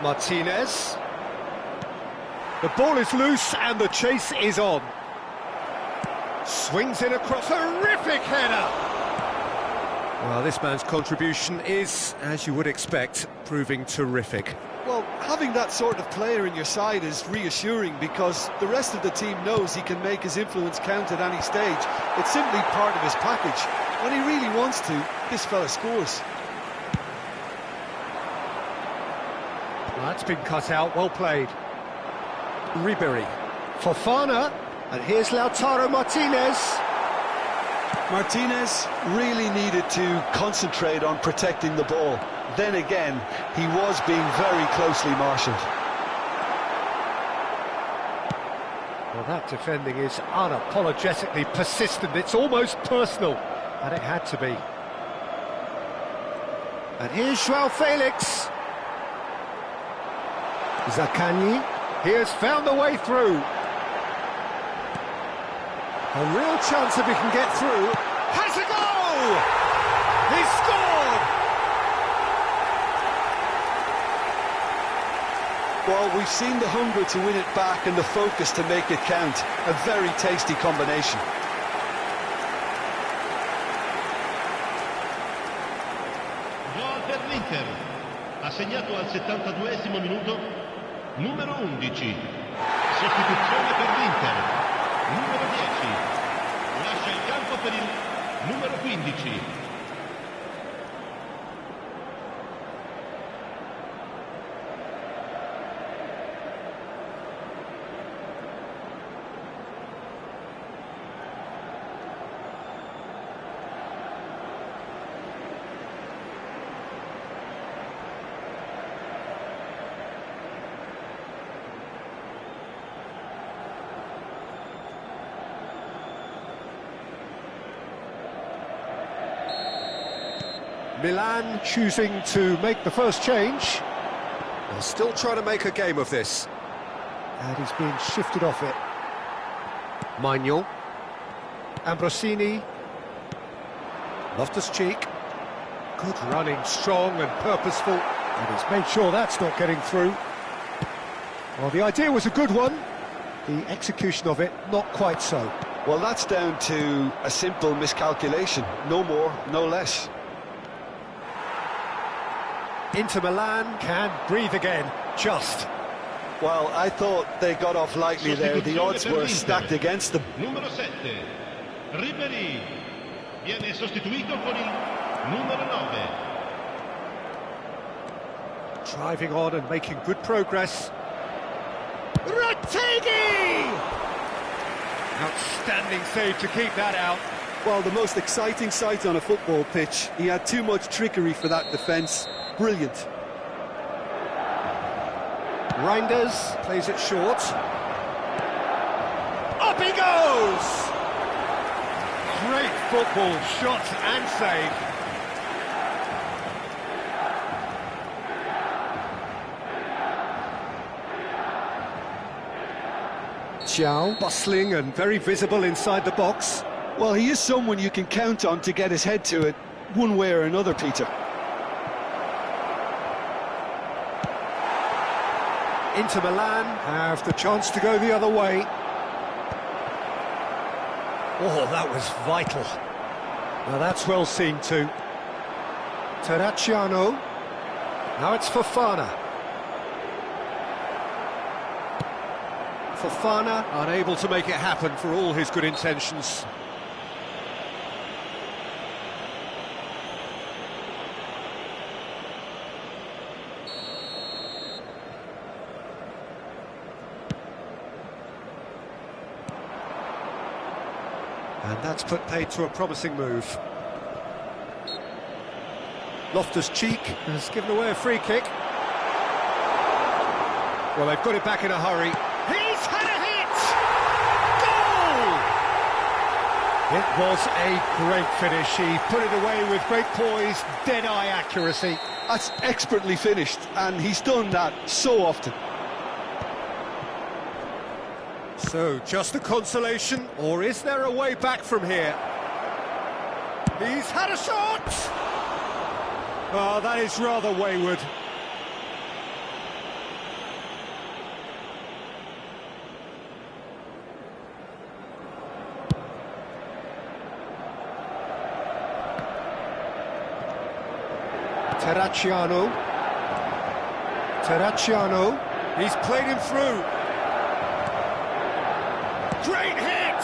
Martinez. The ball is loose and the chase is on. Swings it across, horrific header. Well, this man's contribution is, as you would expect, proving terrific. Well, having that sort of player in your side is reassuring because the rest of the team knows he can make his influence count at any stage. It's simply part of his package. When he really wants to, this fella scores. Well, that's been cut out, well played. Ribery, Fofana, and here's Lautaro Martinez. Martinez really needed to concentrate on protecting the ball. Then again, he was being very closely marshalled. Well, that defending is unapologetically persistent. It's almost personal, and it had to be. And here's João Felix. Zaccagni, he has found a way through. A real chance if he can get through. Has a goal! He scored! Well, we've seen the hunger to win it back and the focus to make it count. A very tasty combination. Gol per l'Inter. Ha segnato al 72esimo minuto numero 11. Sostituzione per l'Inter. Numero 10, lascia il campo per il numero 15. Milan choosing to make the first change. They're still trying to make a game of this. And he's being shifted off it. Maignan. Ambrosini. Loftus-Cheek. Good running, strong and purposeful. And he's made sure that's not getting through. Well, the idea was a good one. The execution of it, not quite so. Well, that's down to a simple miscalculation. No more, no less. Inter Milan can breathe again, just. Well, I thought they got off lightly there. The odds were stacked against them. Numero 7, Ribery. Viene sostituito con il numero 9. Driving on and making good progress. Retegui! Outstanding save to keep that out. Well, the most exciting sight on a football pitch. He had too much trickery for that defence. Brilliant. Reinders plays it short. Up he goes! Great football, shot and save. Xiao, bustling and very visible inside the box. Well, he is someone you can count on to get his head to it, one way or another, Peter. Inter Milan have the chance to go the other way. Oh, that was vital. Now that's well seen too. Terracciano. Now it's Fofana. Fofana unable to make it happen for all his good intentions. And that's put paid to a promising move. Loftus-Cheek has given away a free kick. Well, they've got it back in a hurry. He's had a hit! Goal! It was a great finish. He put it away with great poise, dead-eye accuracy. That's expertly finished, and he's done that so often. So, just a consolation, or is there a way back from here? He's had a shot! Oh, that is rather wayward. Terracciano. He's played him through. Great hit!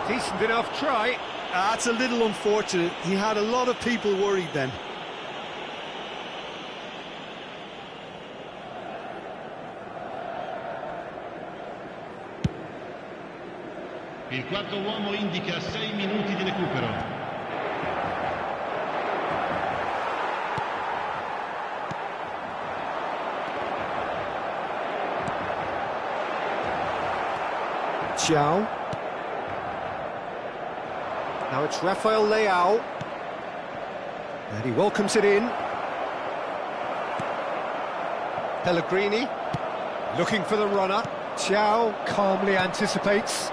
Decent enough try. That's a little unfortunate. He had a lot of people worried then. Il quarto uomo indica 6 minuti di recupero. Ciao. Now it's Rafael Leao. And he welcomes it in. Pellegrini, looking for the runner. Ciao calmly anticipates.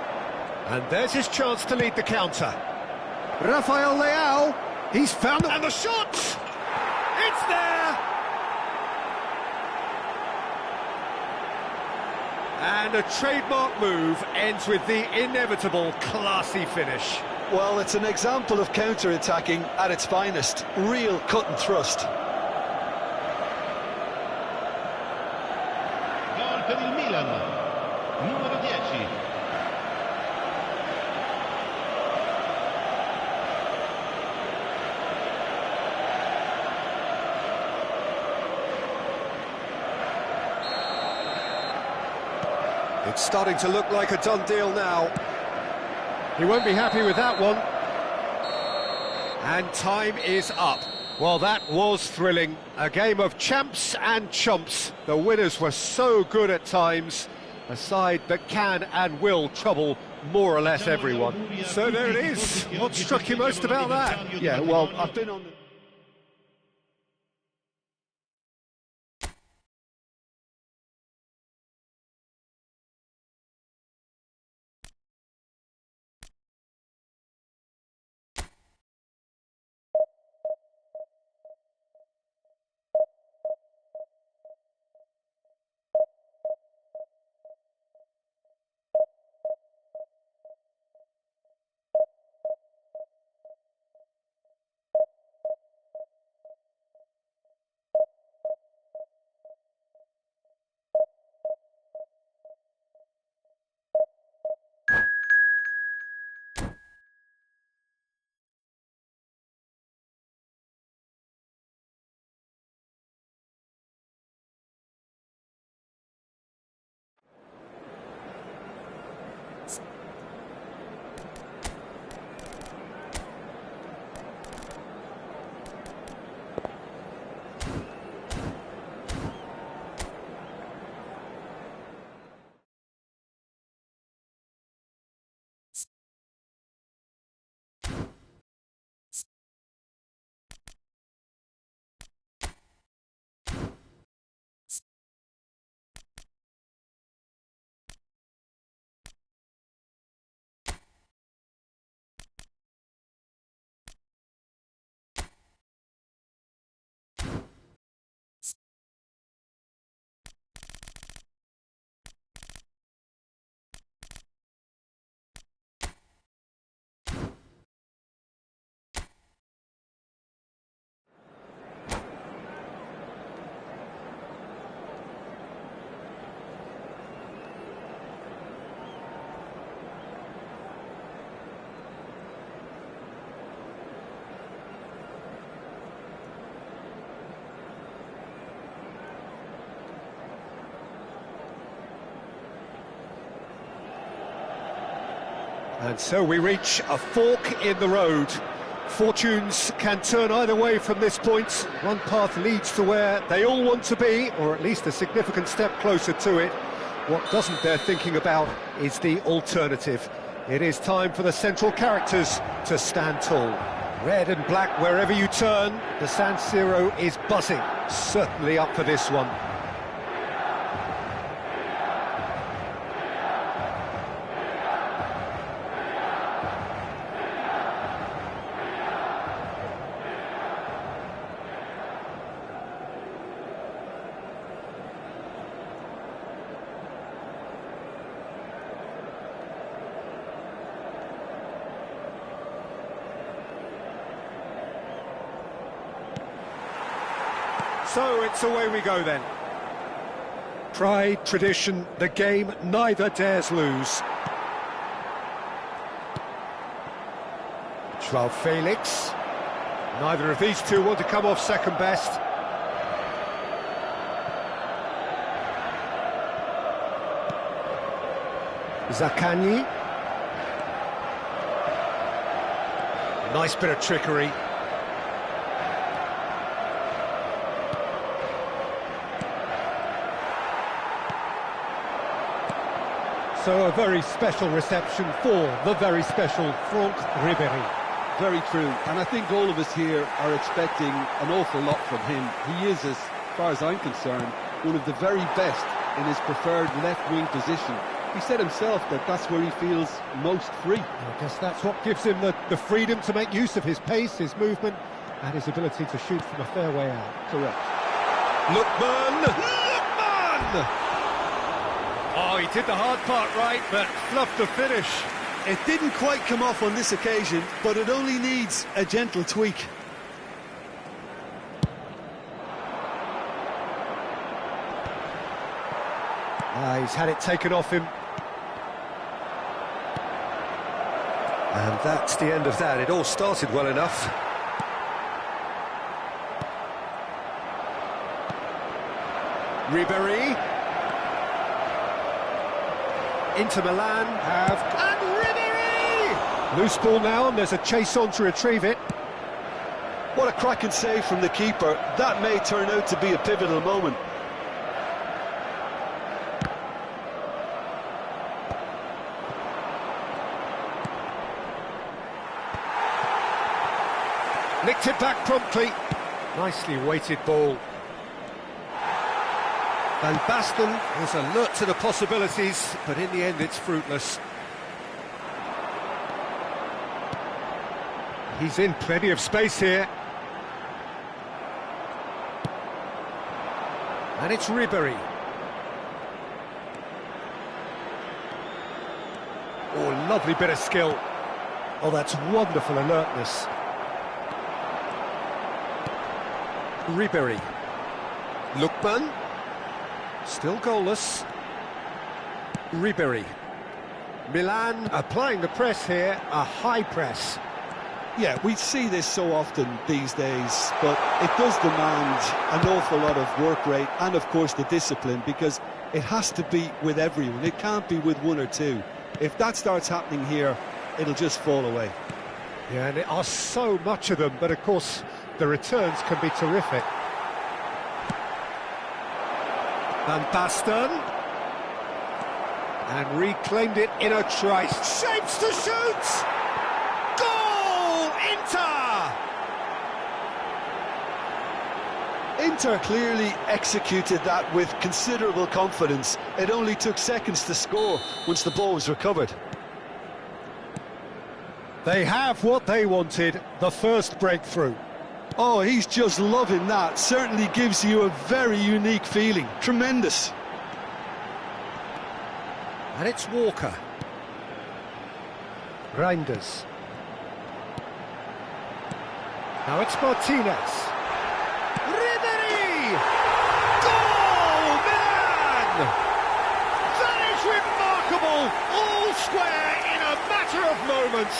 And there's his chance to lead the counter. Rafael Leao, he's found... And the shot! It's there! And a trademark move ends with the inevitable classy finish. Well, it's an example of counter-attacking at its finest. Real cut and thrust. Gol per il Milan. Numero 10. It's starting to look like a done deal now. He won't be happy with that one. And time is up. Well, that was thrilling. A game of champs and chumps. The winners were so good at times. A side that can and will trouble more or less everyone. So there it is. What struck you most about that? Yeah, well, I've been on the... And so we reach a fork in the road. Fortunes can turn either way from this point. One path leads to where they all want to be, or at least a significant step closer to it. What doesn't they're thinking about is the alternative. It is time for the central characters to stand tall. Red and black wherever you turn, the San Siro is buzzing. Certainly up for this one. So it's away we go then. Pride, tradition, the game neither dares lose. Joao Felix. Neither of these two want to come off second best. Zaccagni. Nice bit of trickery. So a very special reception for the very special Franck Ribéry. Very true, and I think all of us here are expecting an awful lot from him. He is, as far as I'm concerned, one of the very best in his preferred left-wing position. He said himself that that's where he feels most free. I guess that's what gives him the freedom to make use of his pace, his movement, and his ability to shoot from a fair way out. Correct. Lookman! Lookman! Oh, he did the hard part right, but fluffed the finish. It didn't quite come off on this occasion, but it only needs a gentle tweak. He's had it taken off him. And that's the end of that. It all started well enough. Ribéry. Inter Milan have... And Ribéry! Loose ball now, and there's a chase on to retrieve it. What a cracking save from the keeper. That may turn out to be a pivotal moment. Nicked it back promptly. Nicely weighted ball. Van Basten was alert to the possibilities, but in the end it's fruitless. He's in plenty of space here. And it's Ribéry. Oh, lovely bit of skill. Oh, that's wonderful alertness. Ribéry. Lookman. Still goalless. Ribéry. Milan applying the press here, a high press. Yeah, we see this so often these days, but it does demand an awful lot of work rate and, of course, the discipline, because it has to be with everyone. It can't be with one or two. If that starts happening here, it'll just fall away. Yeah, and there are so much of them, but of course the returns can be terrific. Van Basten. And reclaimed it in a trice. Shapes to shoot! Goal! Inter! Inter clearly executed that with considerable confidence. It only took seconds to score once the ball was recovered. They have what they wanted, the first breakthrough. Oh, he's just loving that. Certainly gives you a very unique feeling. Tremendous. And it's Walker. Reinders. Now it's Martinez. Ribéry! Goal! Milan! That is remarkable! All square in a matter of moments.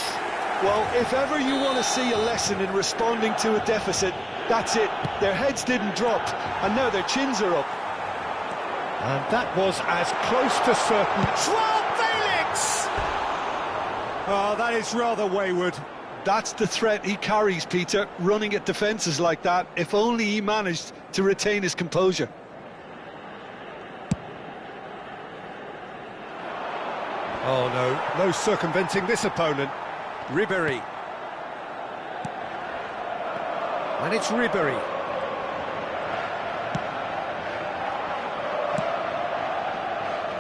Well, if ever you want to see a lesson in responding to a deficit, that's it. Their heads didn't drop, and now their chins are up. And that was as close to certain. Joao Felix! Oh, that is rather wayward. That's the threat he carries, Peter, running at defences like that. If only he managed to retain his composure. Oh, no. No circumventing this opponent. Ribéry. And it's Ribéry.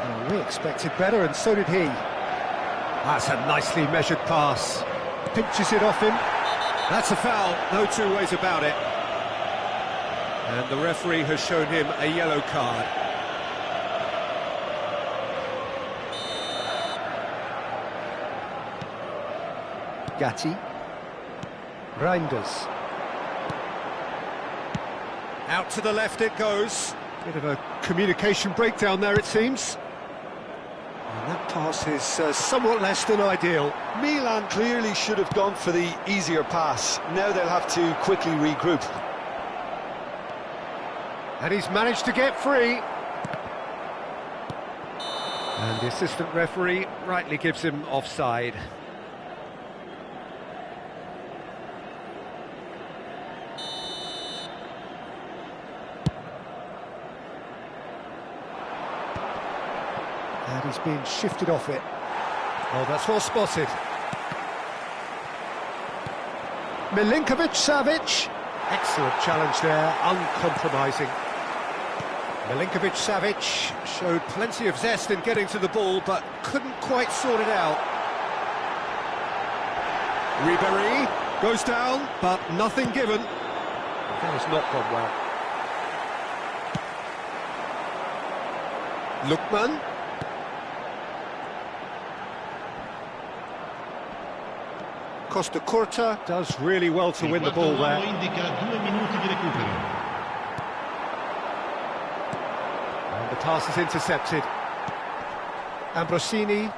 Oh, we expected better, and so did he. That's a nicely measured pass. Pinches it off him. That's a foul, no two ways about it. And the referee has shown him a yellow card. Gatti. Reinders. Out to the left it goes. Bit of a communication breakdown there, it seems. And that pass is somewhat less than ideal. Milan clearly should have gone for the easier pass. Now they'll have to quickly regroup. And he's managed to get free. And the assistant referee rightly gives him offside. And he's being shifted off it. Oh, that's well spotted. Milinkovic-Savic. Excellent challenge there, uncompromising. Milinkovic-Savic showed plenty of zest in getting to the ball, but couldn't quite sort it out. Ribéry goes down, but nothing given. That has not gone well. Lookman. Costa Curta does really well to win the ball there. And the pass is intercepted. Ambrosini.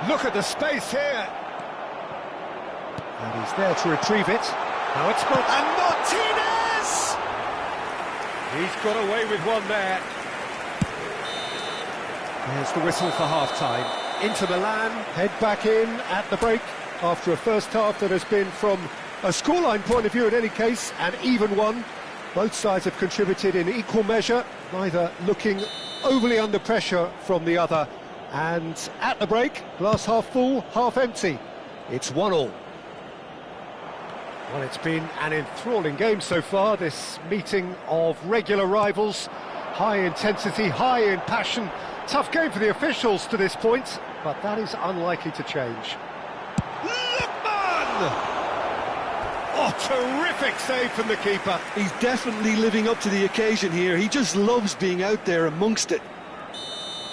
Look at the space here. And he's there to retrieve it. Now it's got... And Martinez! He's got away with one there. There's the whistle for half-time. Inter Milan head back in at the break after a first half that has been, from a scoreline point of view in any case, an even one. Both sides have contributed in equal measure, neither looking overly under pressure from the other. And at the break, glass half full, half empty. It's 1-1. Well, it's been an enthralling game so far, this meeting of regular rivals. High intensity, high in passion. Tough game for the officials to this point, but that is unlikely to change. Lookman! Oh, terrific save from the keeper. He's definitely living up to the occasion here. He just loves being out there amongst it.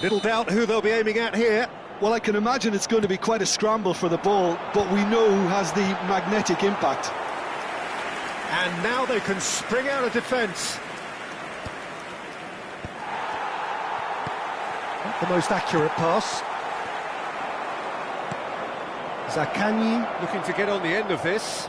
Little doubt who they'll be aiming at here. Well, I can imagine it's going to be quite a scramble for the ball, but we know who has the magnetic impact. And now they can spring out of defence. Not the most accurate pass. Zaccagni looking to get on the end of this.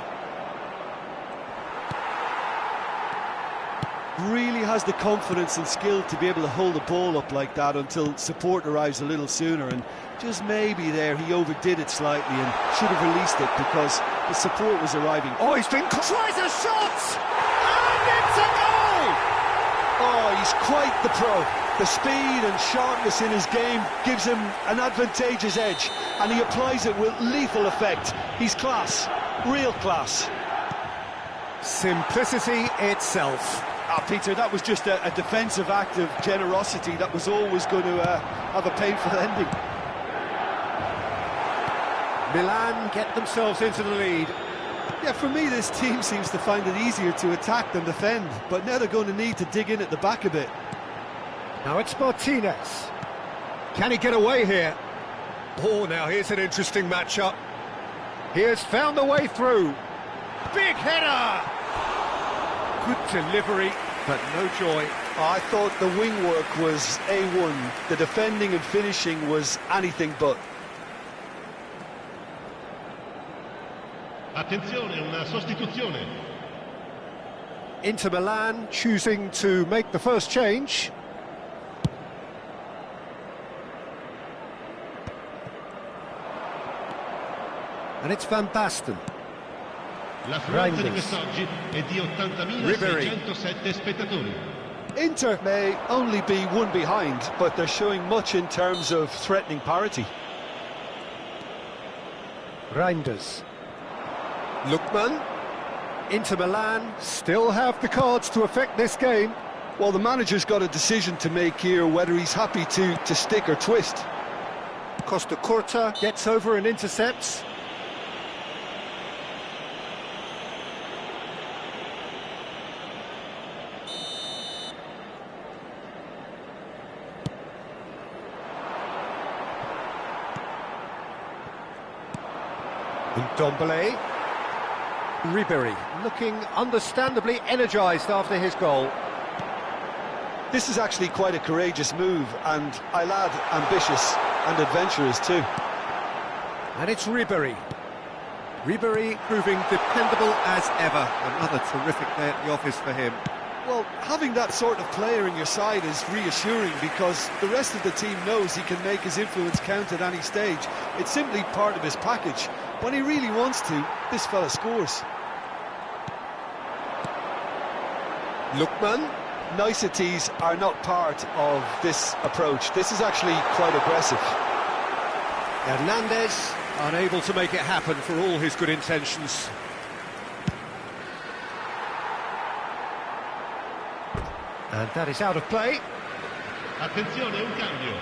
Really has the confidence and skill to be able to hold the ball up like that until support arrives a little sooner, and just maybe there he overdid it slightly and should have released it because the support was arriving. Oh, he's been... Tries a shot! And it's a goal! Oh, he's quite the pro. The speed and sharpness in his game gives him an advantageous edge, and he applies it with lethal effect. He's class, real class. Simplicity itself. Peter, that was just a defensive act of generosity that was always going to have a painful ending. Milan get themselves into the lead. Yeah, for me, this team seems to find it easier to attack than defend, but now they're going to need to dig in at the back a bit. Now it's Martinez. Can he get away here? Oh, now here's an interesting matchup. He has found the way through. Big header! Good delivery, but no joy. I thought the wing work was A1. The defending and finishing was anything but. Attenzione, una sostituzione. Inter Milan choosing to make the first change. And it's Van Basten. L'affluenza di quest'oggi è di 80.607 spettatori. Inter may only be one behind, but they're showing much in terms of threatening parity. Reinders. Lookman. Inter Milan still have the cards to affect this game. Well, the manager's got a decision to make here, whether he's happy to stick or twist. Costa Curta gets over and intercepts. Ndombele. Ribery looking understandably energised after his goal. This is actually quite a courageous move, and I'll add ambitious and adventurous too. And it's Ribery. Ribery proving dependable as ever. Another terrific day at the office for him. Well, having that sort of player in your side is reassuring because the rest of the team knows he can make his influence count at any stage. It's simply part of his package. When he really wants to, this fella scores. Lookman. Niceties are not part of this approach. This is actually quite aggressive. Hernandez unable to make it happen for all his good intentions. And that is out of play. Attenzione, un cambio.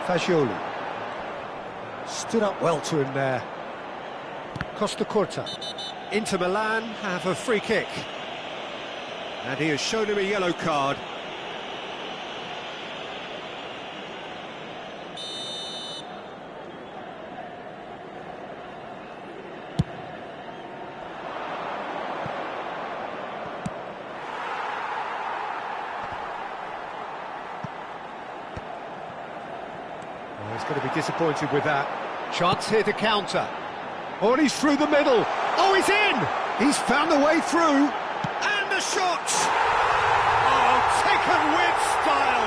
Fagioli stood up well to him there. Costa Curta. Inter Milan have a free kick. And he has shown him a yellow card. He's going to be disappointed with that. Chance here to counter. Oh, and he's through the middle. Oh, he's in! He's found a way through. And the shot! Oh, taken with style.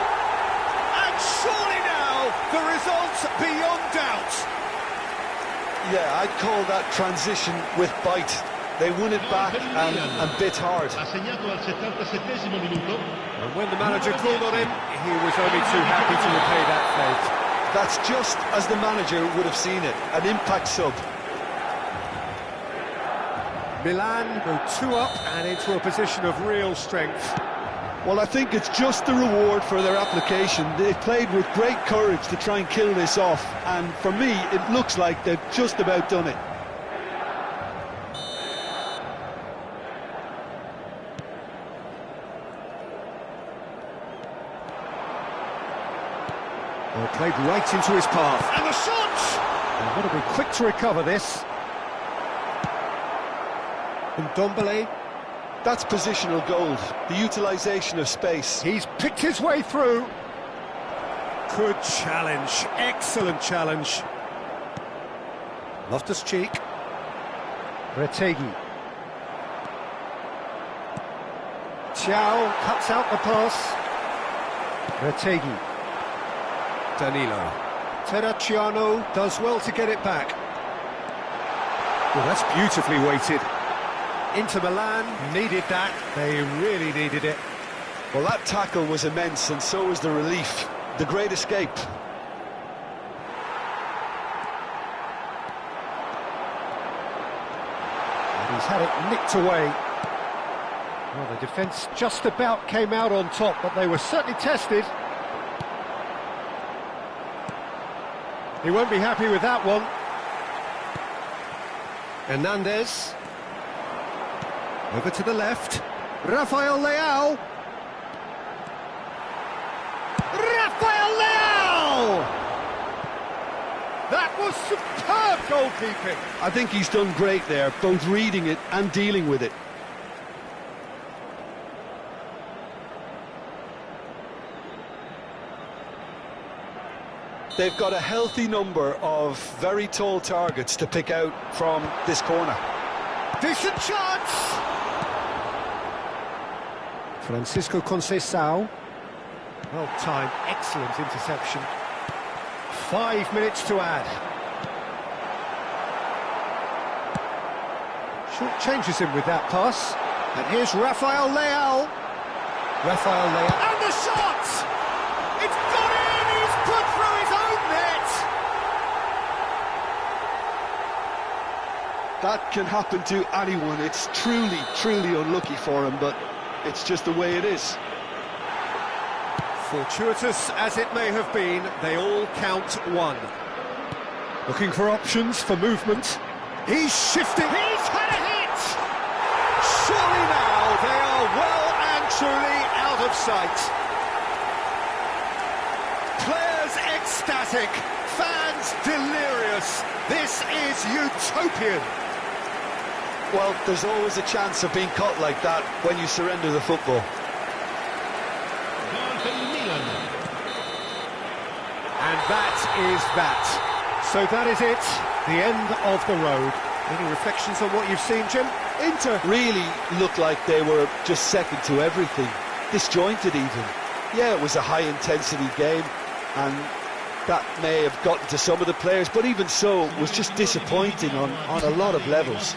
And surely now, the result beyond doubt. Yeah, I'd call that transition with bite. They won it back and bit hard. Ha segnato al 77esimo minuto. And when the manager called on him, he was only too happy to repay that favour. That's just as the manager would have seen it, an impact sub. Milan go 2 up and into a position of real strength. Well, I think it's just the reward for their application. They played with great courage to try and kill this off, and for me, it looks like they've just about done it. Well, played right into his path. And the shot! They've got to be quick to recover this. And Ndombele. That's positional gold, the utilisation of space. He's picked his way through. Good challenge, excellent challenge. Loftus-Cheek. Retegi. Thiaw cuts out the pass. Retegi. Danilo. Terracciano does well to get it back. Well, that's beautifully weighted. Inter Milan needed that. They really needed it. Well, that tackle was immense, and so was the relief. The great escape. And he's had it nicked away. Well, the defence just about came out on top, but they were certainly tested. He won't be happy with that one. Hernandez. Over to the left. Rafael Leao. Rafael Leao! That was superb goalkeeping. I think he's done great there, both reading it and dealing with it. They've got a healthy number of very tall targets to pick out from this corner. Decent chance! Francisco Conceição. Well timed, excellent interception. 5 minutes to add. Short changes him with that pass. And here's Rafael Leao. Rafael Leao. And the shot! It's gone in! He's put through his own net! That can happen to anyone. It's truly, truly unlucky for him, but it's just the way it is. Fortuitous as it may have been, they all count one. Looking for options for movement. He's shifting. He's had a hit! Surely now they are well and truly out of sight. Players ecstatic, fans delirious. This is utopian. Well, there's always a chance of being caught like that when you surrender the football. And that is that. So that is it, the end of the road. Any reflections on what you've seen, Jim? Inter really looked like they were just second to everything, disjointed even. Yeah, it was a high-intensity game, and that may have gotten to some of the players, but even so, it was just disappointing on a lot of levels.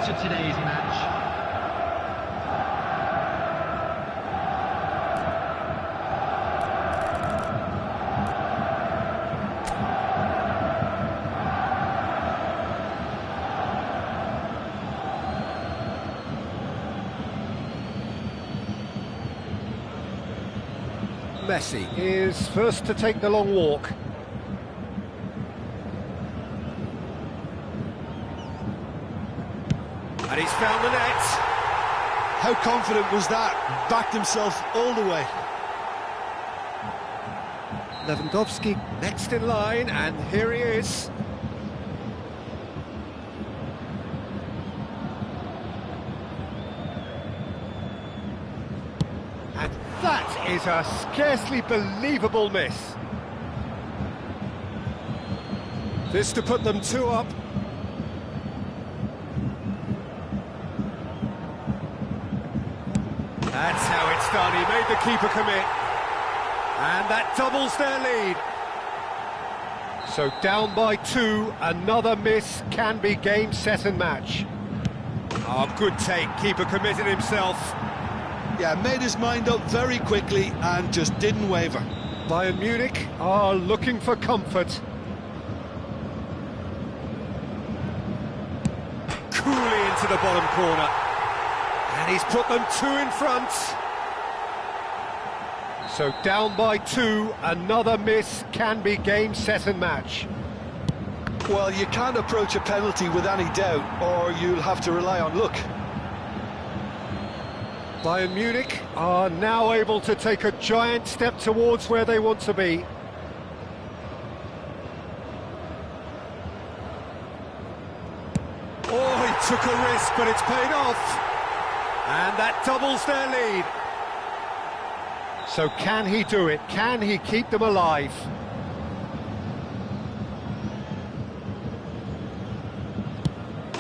to today's match. Messi is first to take the long walk. And he's found the net. How confident was that? Backed himself all the way. Lewandowski next in line, and here he is. And that is a scarcely believable miss. This to put them 2 up. That's how it's done. He made the keeper commit. And that doubles their lead. So down by 2, another miss can be game, set and match. Oh, good take. Keeper committed himself. Yeah, made his mind up very quickly and just didn't waver. Bayern Munich are looking for comfort. Coolly into the bottom corner. And he's put them 2 in front. So down by 2, another miss can be game, set and match. Well, you can't approach a penalty with any doubt, or you'll have to rely on luck. Bayern Munich are now able to take a giant step towards where they want to be. Oh, he took a risk, but it's paid off. And that doubles their lead. So can he do it? Can he keep them alive?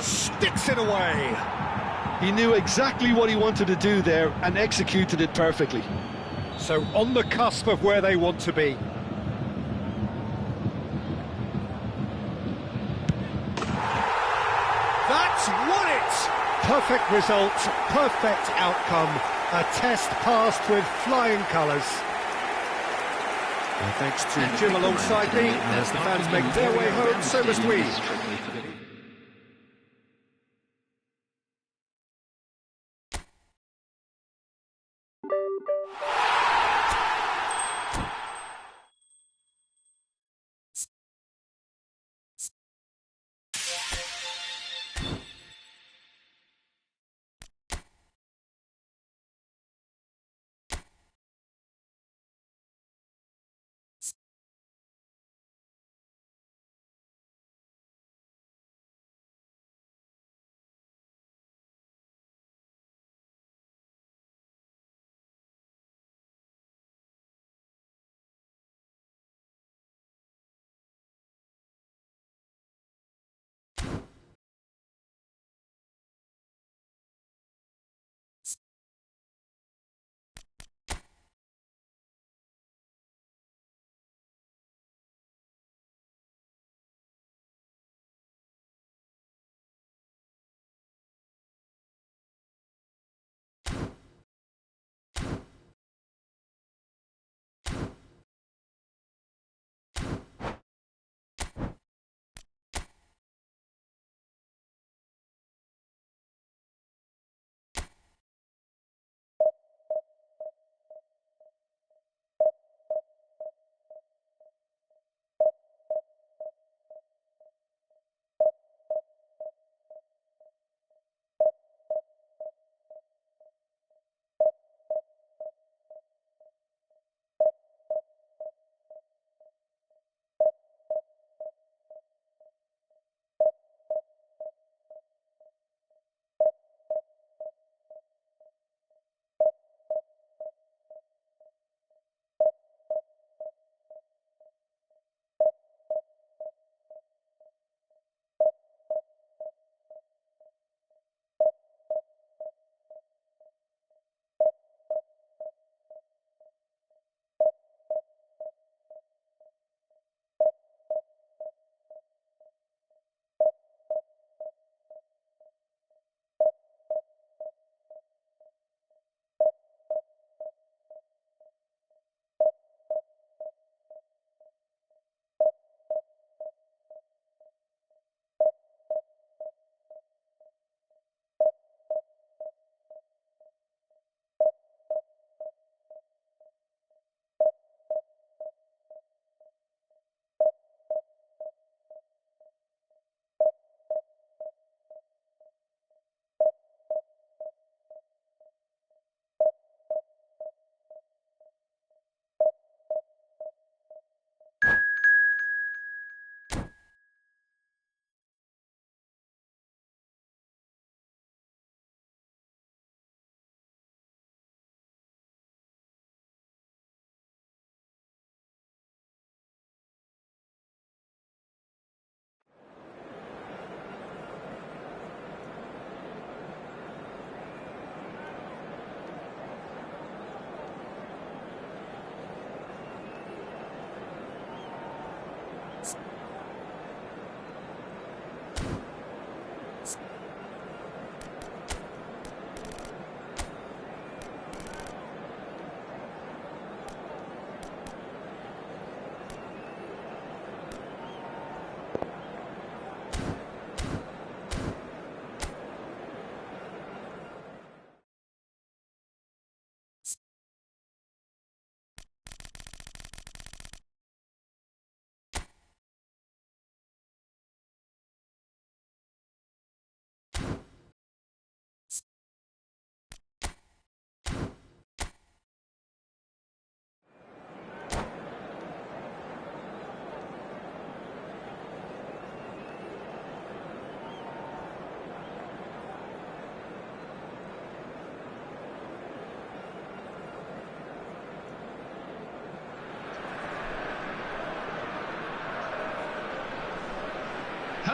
Sticks it away. He knew exactly what he wanted to do there and executed it perfectly. So on the cusp of where they want to be. That's won it! Perfect result, perfect outcome. A test passed with flying colours. And thanks to Jim alongside me, as the fans make their way home, so must we.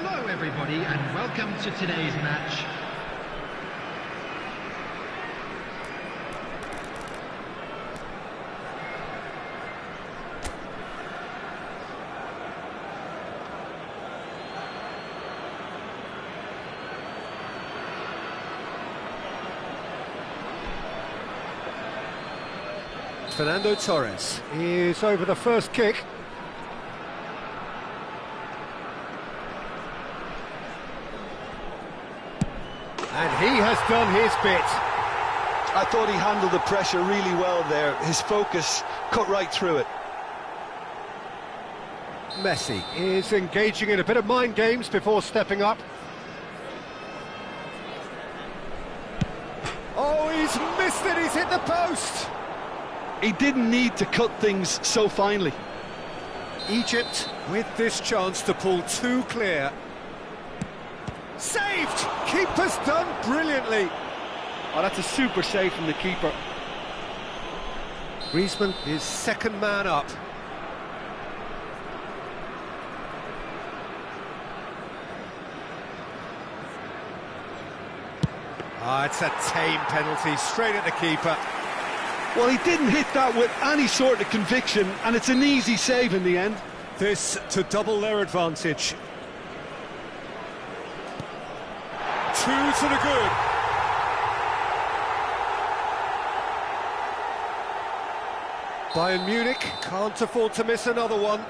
Hello everybody and welcome to today's match. Fernando Torres is over the first kick. And he has done his bit. I thought he handled the pressure really well there. His focus cut right through it. Messi is engaging in a bit of mind games before stepping up. Oh, he's missed it, he's hit the post! He didn't need to cut things so finely. Egypt with this chance to pull two clear. Saved! Keeper's done brilliantly. Oh, that's a super save from the keeper. Griezmann is second man up. Ah, it's a tame penalty, straight at the keeper. Well, he didn't hit that with any sort of conviction, and it's an easy save in the end. This to double their advantage. Two to the good. Bayern Munich can't afford to miss another one.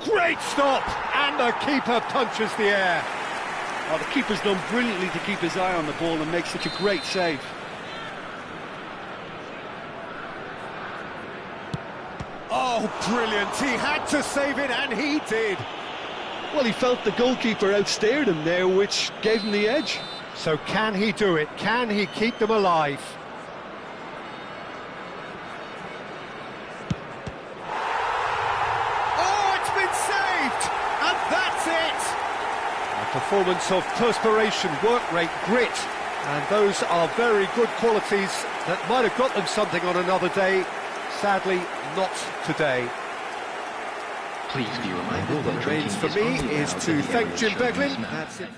Great stop! And the keeper punches the air. Oh, the keeper's done brilliantly to keep his eye on the ball and make such a great save. Oh, brilliant! He had to save it, and he did. Well, he felt the goalkeeper outsteered him there, which gave him the edge. So can he do it? Can he keep them alive? Oh, it's been saved! And that's it! A performance of perspiration, work rate, grit. And those are very good qualities that might have got them something on another day. Sadly, not today. Please be reminded All that remains for me is to thank Jim Beglin. That's it.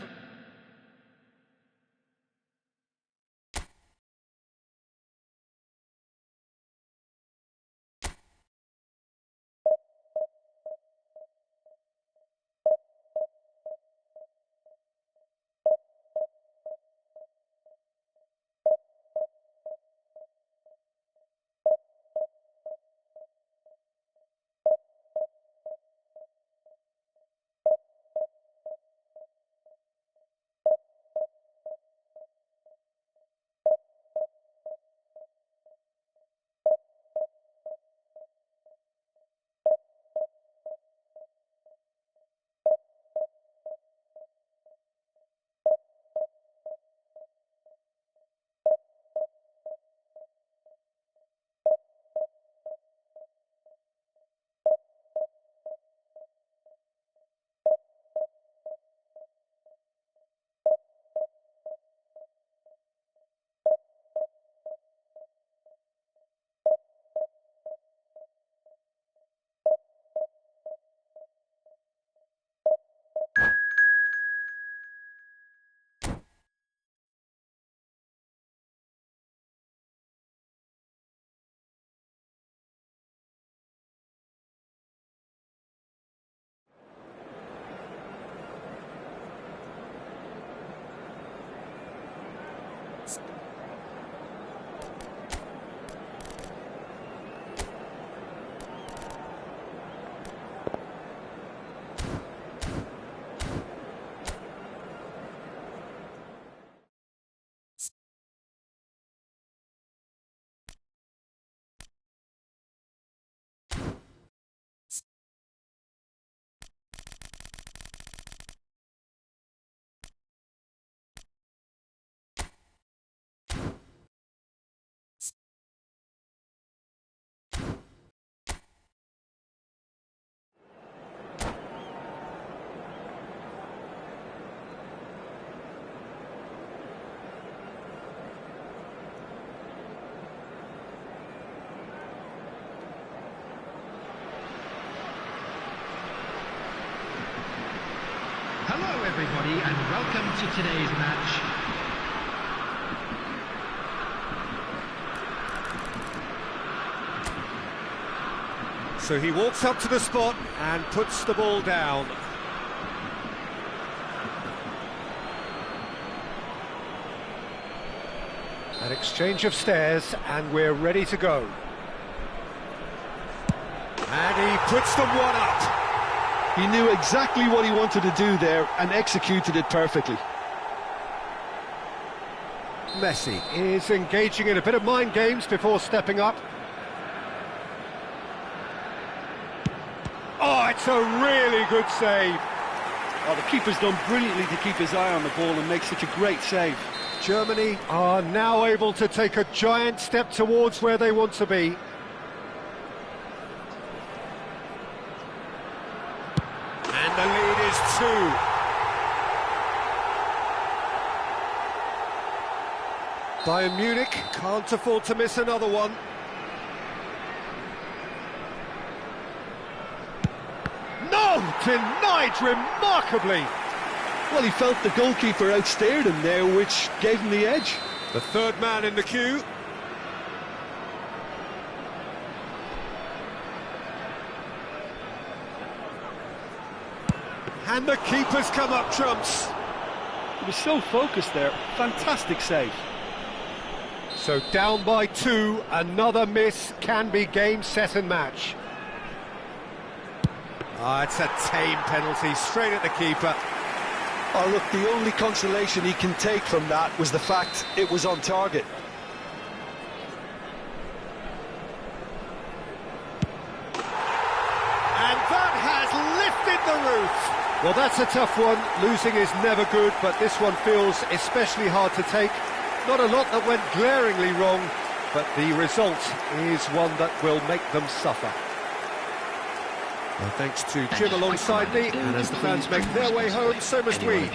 Hello everybody and welcome to today's match. So he walks up to the spot and puts the ball down. An exchange of stares and we're ready to go. And he puts them one up. He knew exactly what he wanted to do there and executed it perfectly. Messi is engaging in a bit of mind games before stepping up. Oh, it's a really good save. Oh, the keeper's done brilliantly to keep his eye on the ball and make such a great save. Germany are now able to take a giant step towards where they want to be. And the lead is 2. Bayern Munich can't afford to miss another one. No! Denied remarkably! Well, he felt the goalkeeper outstared him there, which gave him the edge. The third man in the queue. And the keeper's come up trumps. He was so focused there. Fantastic save. So down by 2, another miss can be game, set and match. Ah, it's a tame penalty, straight at the keeper. Oh, look, the only consolation he can take from that was the fact it was on target. And that has lifted the roof. Well, that's a tough one. Losing is never good, but this one feels especially hard to take. Not a lot that went glaringly wrong, but the result is one that will make them suffer. Well, thanks to Jim alongside me, and as the fans make their way home, so must we.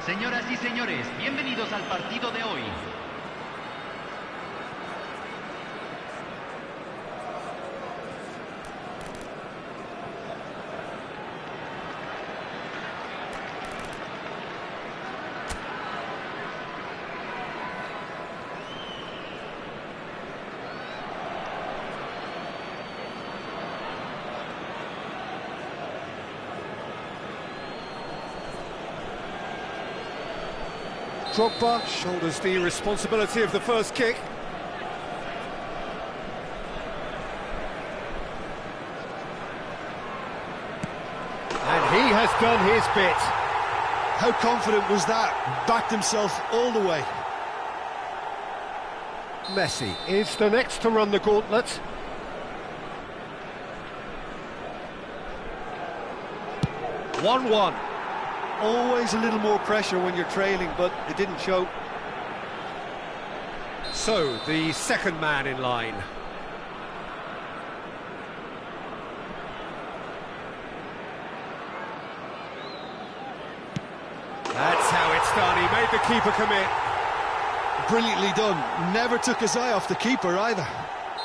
Señoras y señores, bienvenidos al partido de hoy. Drogba shoulders the responsibility of the first kick. And he has done his bit. How confident was that? Backed himself all the way. Messi is the next to run the gauntlet. One-one. Always a little more pressure when you're trailing, but it didn't show. So, the second man in line. That's how it's done. He made the keeper commit. Brilliantly done. Never took his eye off the keeper either.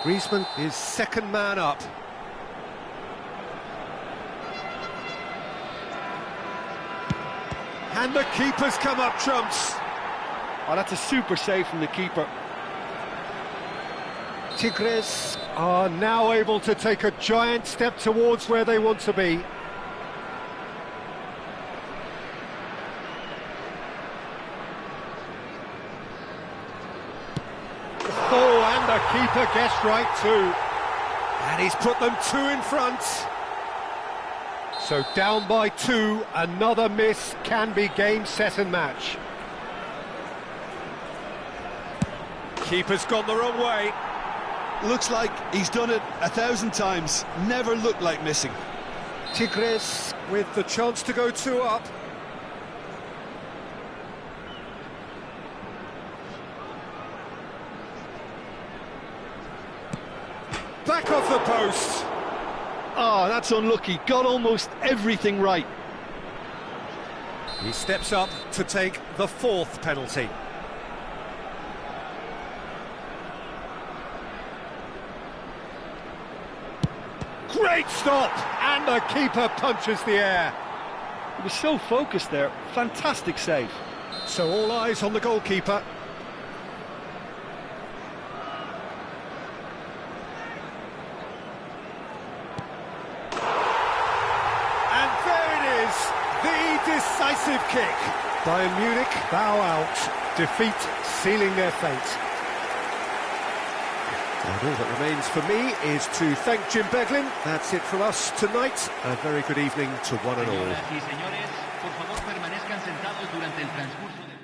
Griezmann is second man up. And the keeper's come up trumps. Oh, that's a super save from the keeper. Tigres are now able to take a giant step towards where they want to be. Oh, and the keeper guessed right too. And he's put them two in front. So down by two, another miss can be game, set and match. Keeper's gone the wrong way. Looks like he's done it 1,000 times. Never looked like missing. Tigres with the chance to go two up. Back off the post. Oh, that's unlucky. Got almost everything right. He steps up to take the fourth penalty. Great stop! And the keeper punches the air. He was so focused there. Fantastic save. So all eyes on the goalkeeper. And there it is, the decisive kick. Bayern Munich bow out, defeat sealing their fate. And all that remains for me is to thank Jim Beglin. That's it from us tonight. A very good evening to one and all. Señoras y señores, por favor permanezcan sentados durante el transcurso de...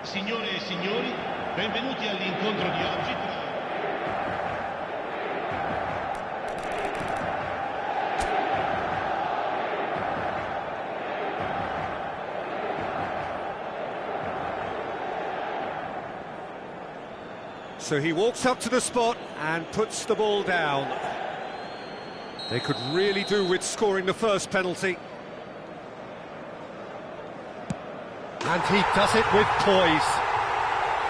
Signore e signori, benvenuti all'incontro di oggi tra... So he walks up to the spot and puts the ball down. They could really do with scoring the first penalty. And he does it with poise.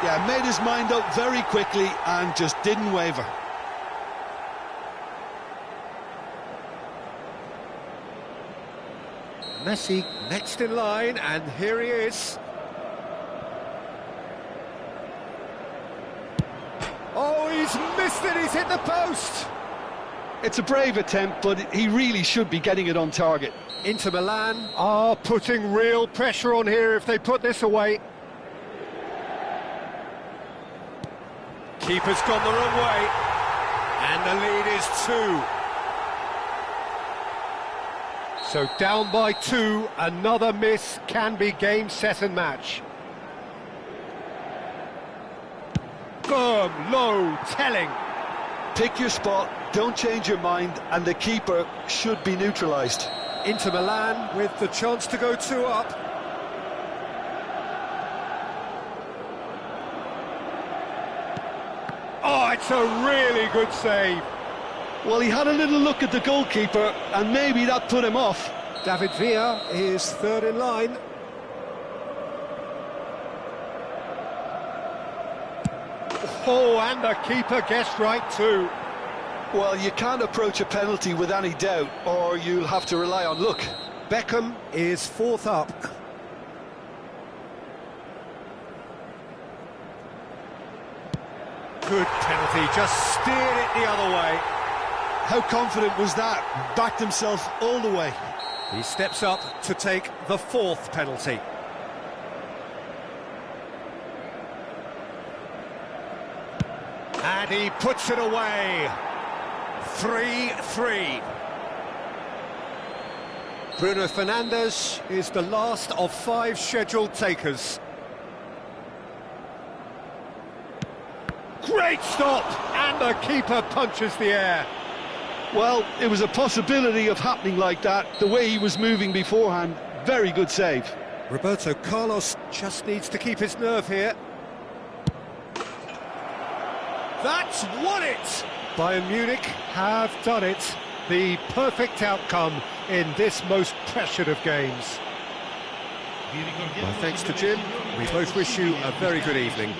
Yeah, made his mind up very quickly and just didn't waver. Messi next in line, and here he is. Oh, he's missed it, he's hit the post! It's a brave attempt, but he really should be getting it on target. Inter Milan are putting real pressure on here if they put this away. Keeper's gone the wrong way, and the lead is 2. So down by 2, another miss can be game, set and match. Firm, low, telling. Pick your spot, don't change your mind, and the keeper should be neutralised. Inter Milan with the chance to go 2 up. Oh, it's a really good save. Well, he had a little look at the goalkeeper, and maybe that put him off. David Villa is third in line. Oh, and the keeper guessed right too. Well, you can't approach a penalty with any doubt, or you'll have to rely on luck. Beckham is fourth up. Good penalty, just steered it the other way. How confident was that? Backed himself all the way. He steps up to take the 4th penalty. And he puts it away. 3-3. Bruno Fernandes is the last of 5 scheduled takers. Great stop! And the keeper punches the air. Well, it was a possibility of happening like that, the way he was moving beforehand. Very good save. Roberto Carlos just needs to keep his nerve here. That's won it! Bayern Munich have done it. The perfect outcome in this most pressured of games. My thanks to Jim. We both wish you a very good evening.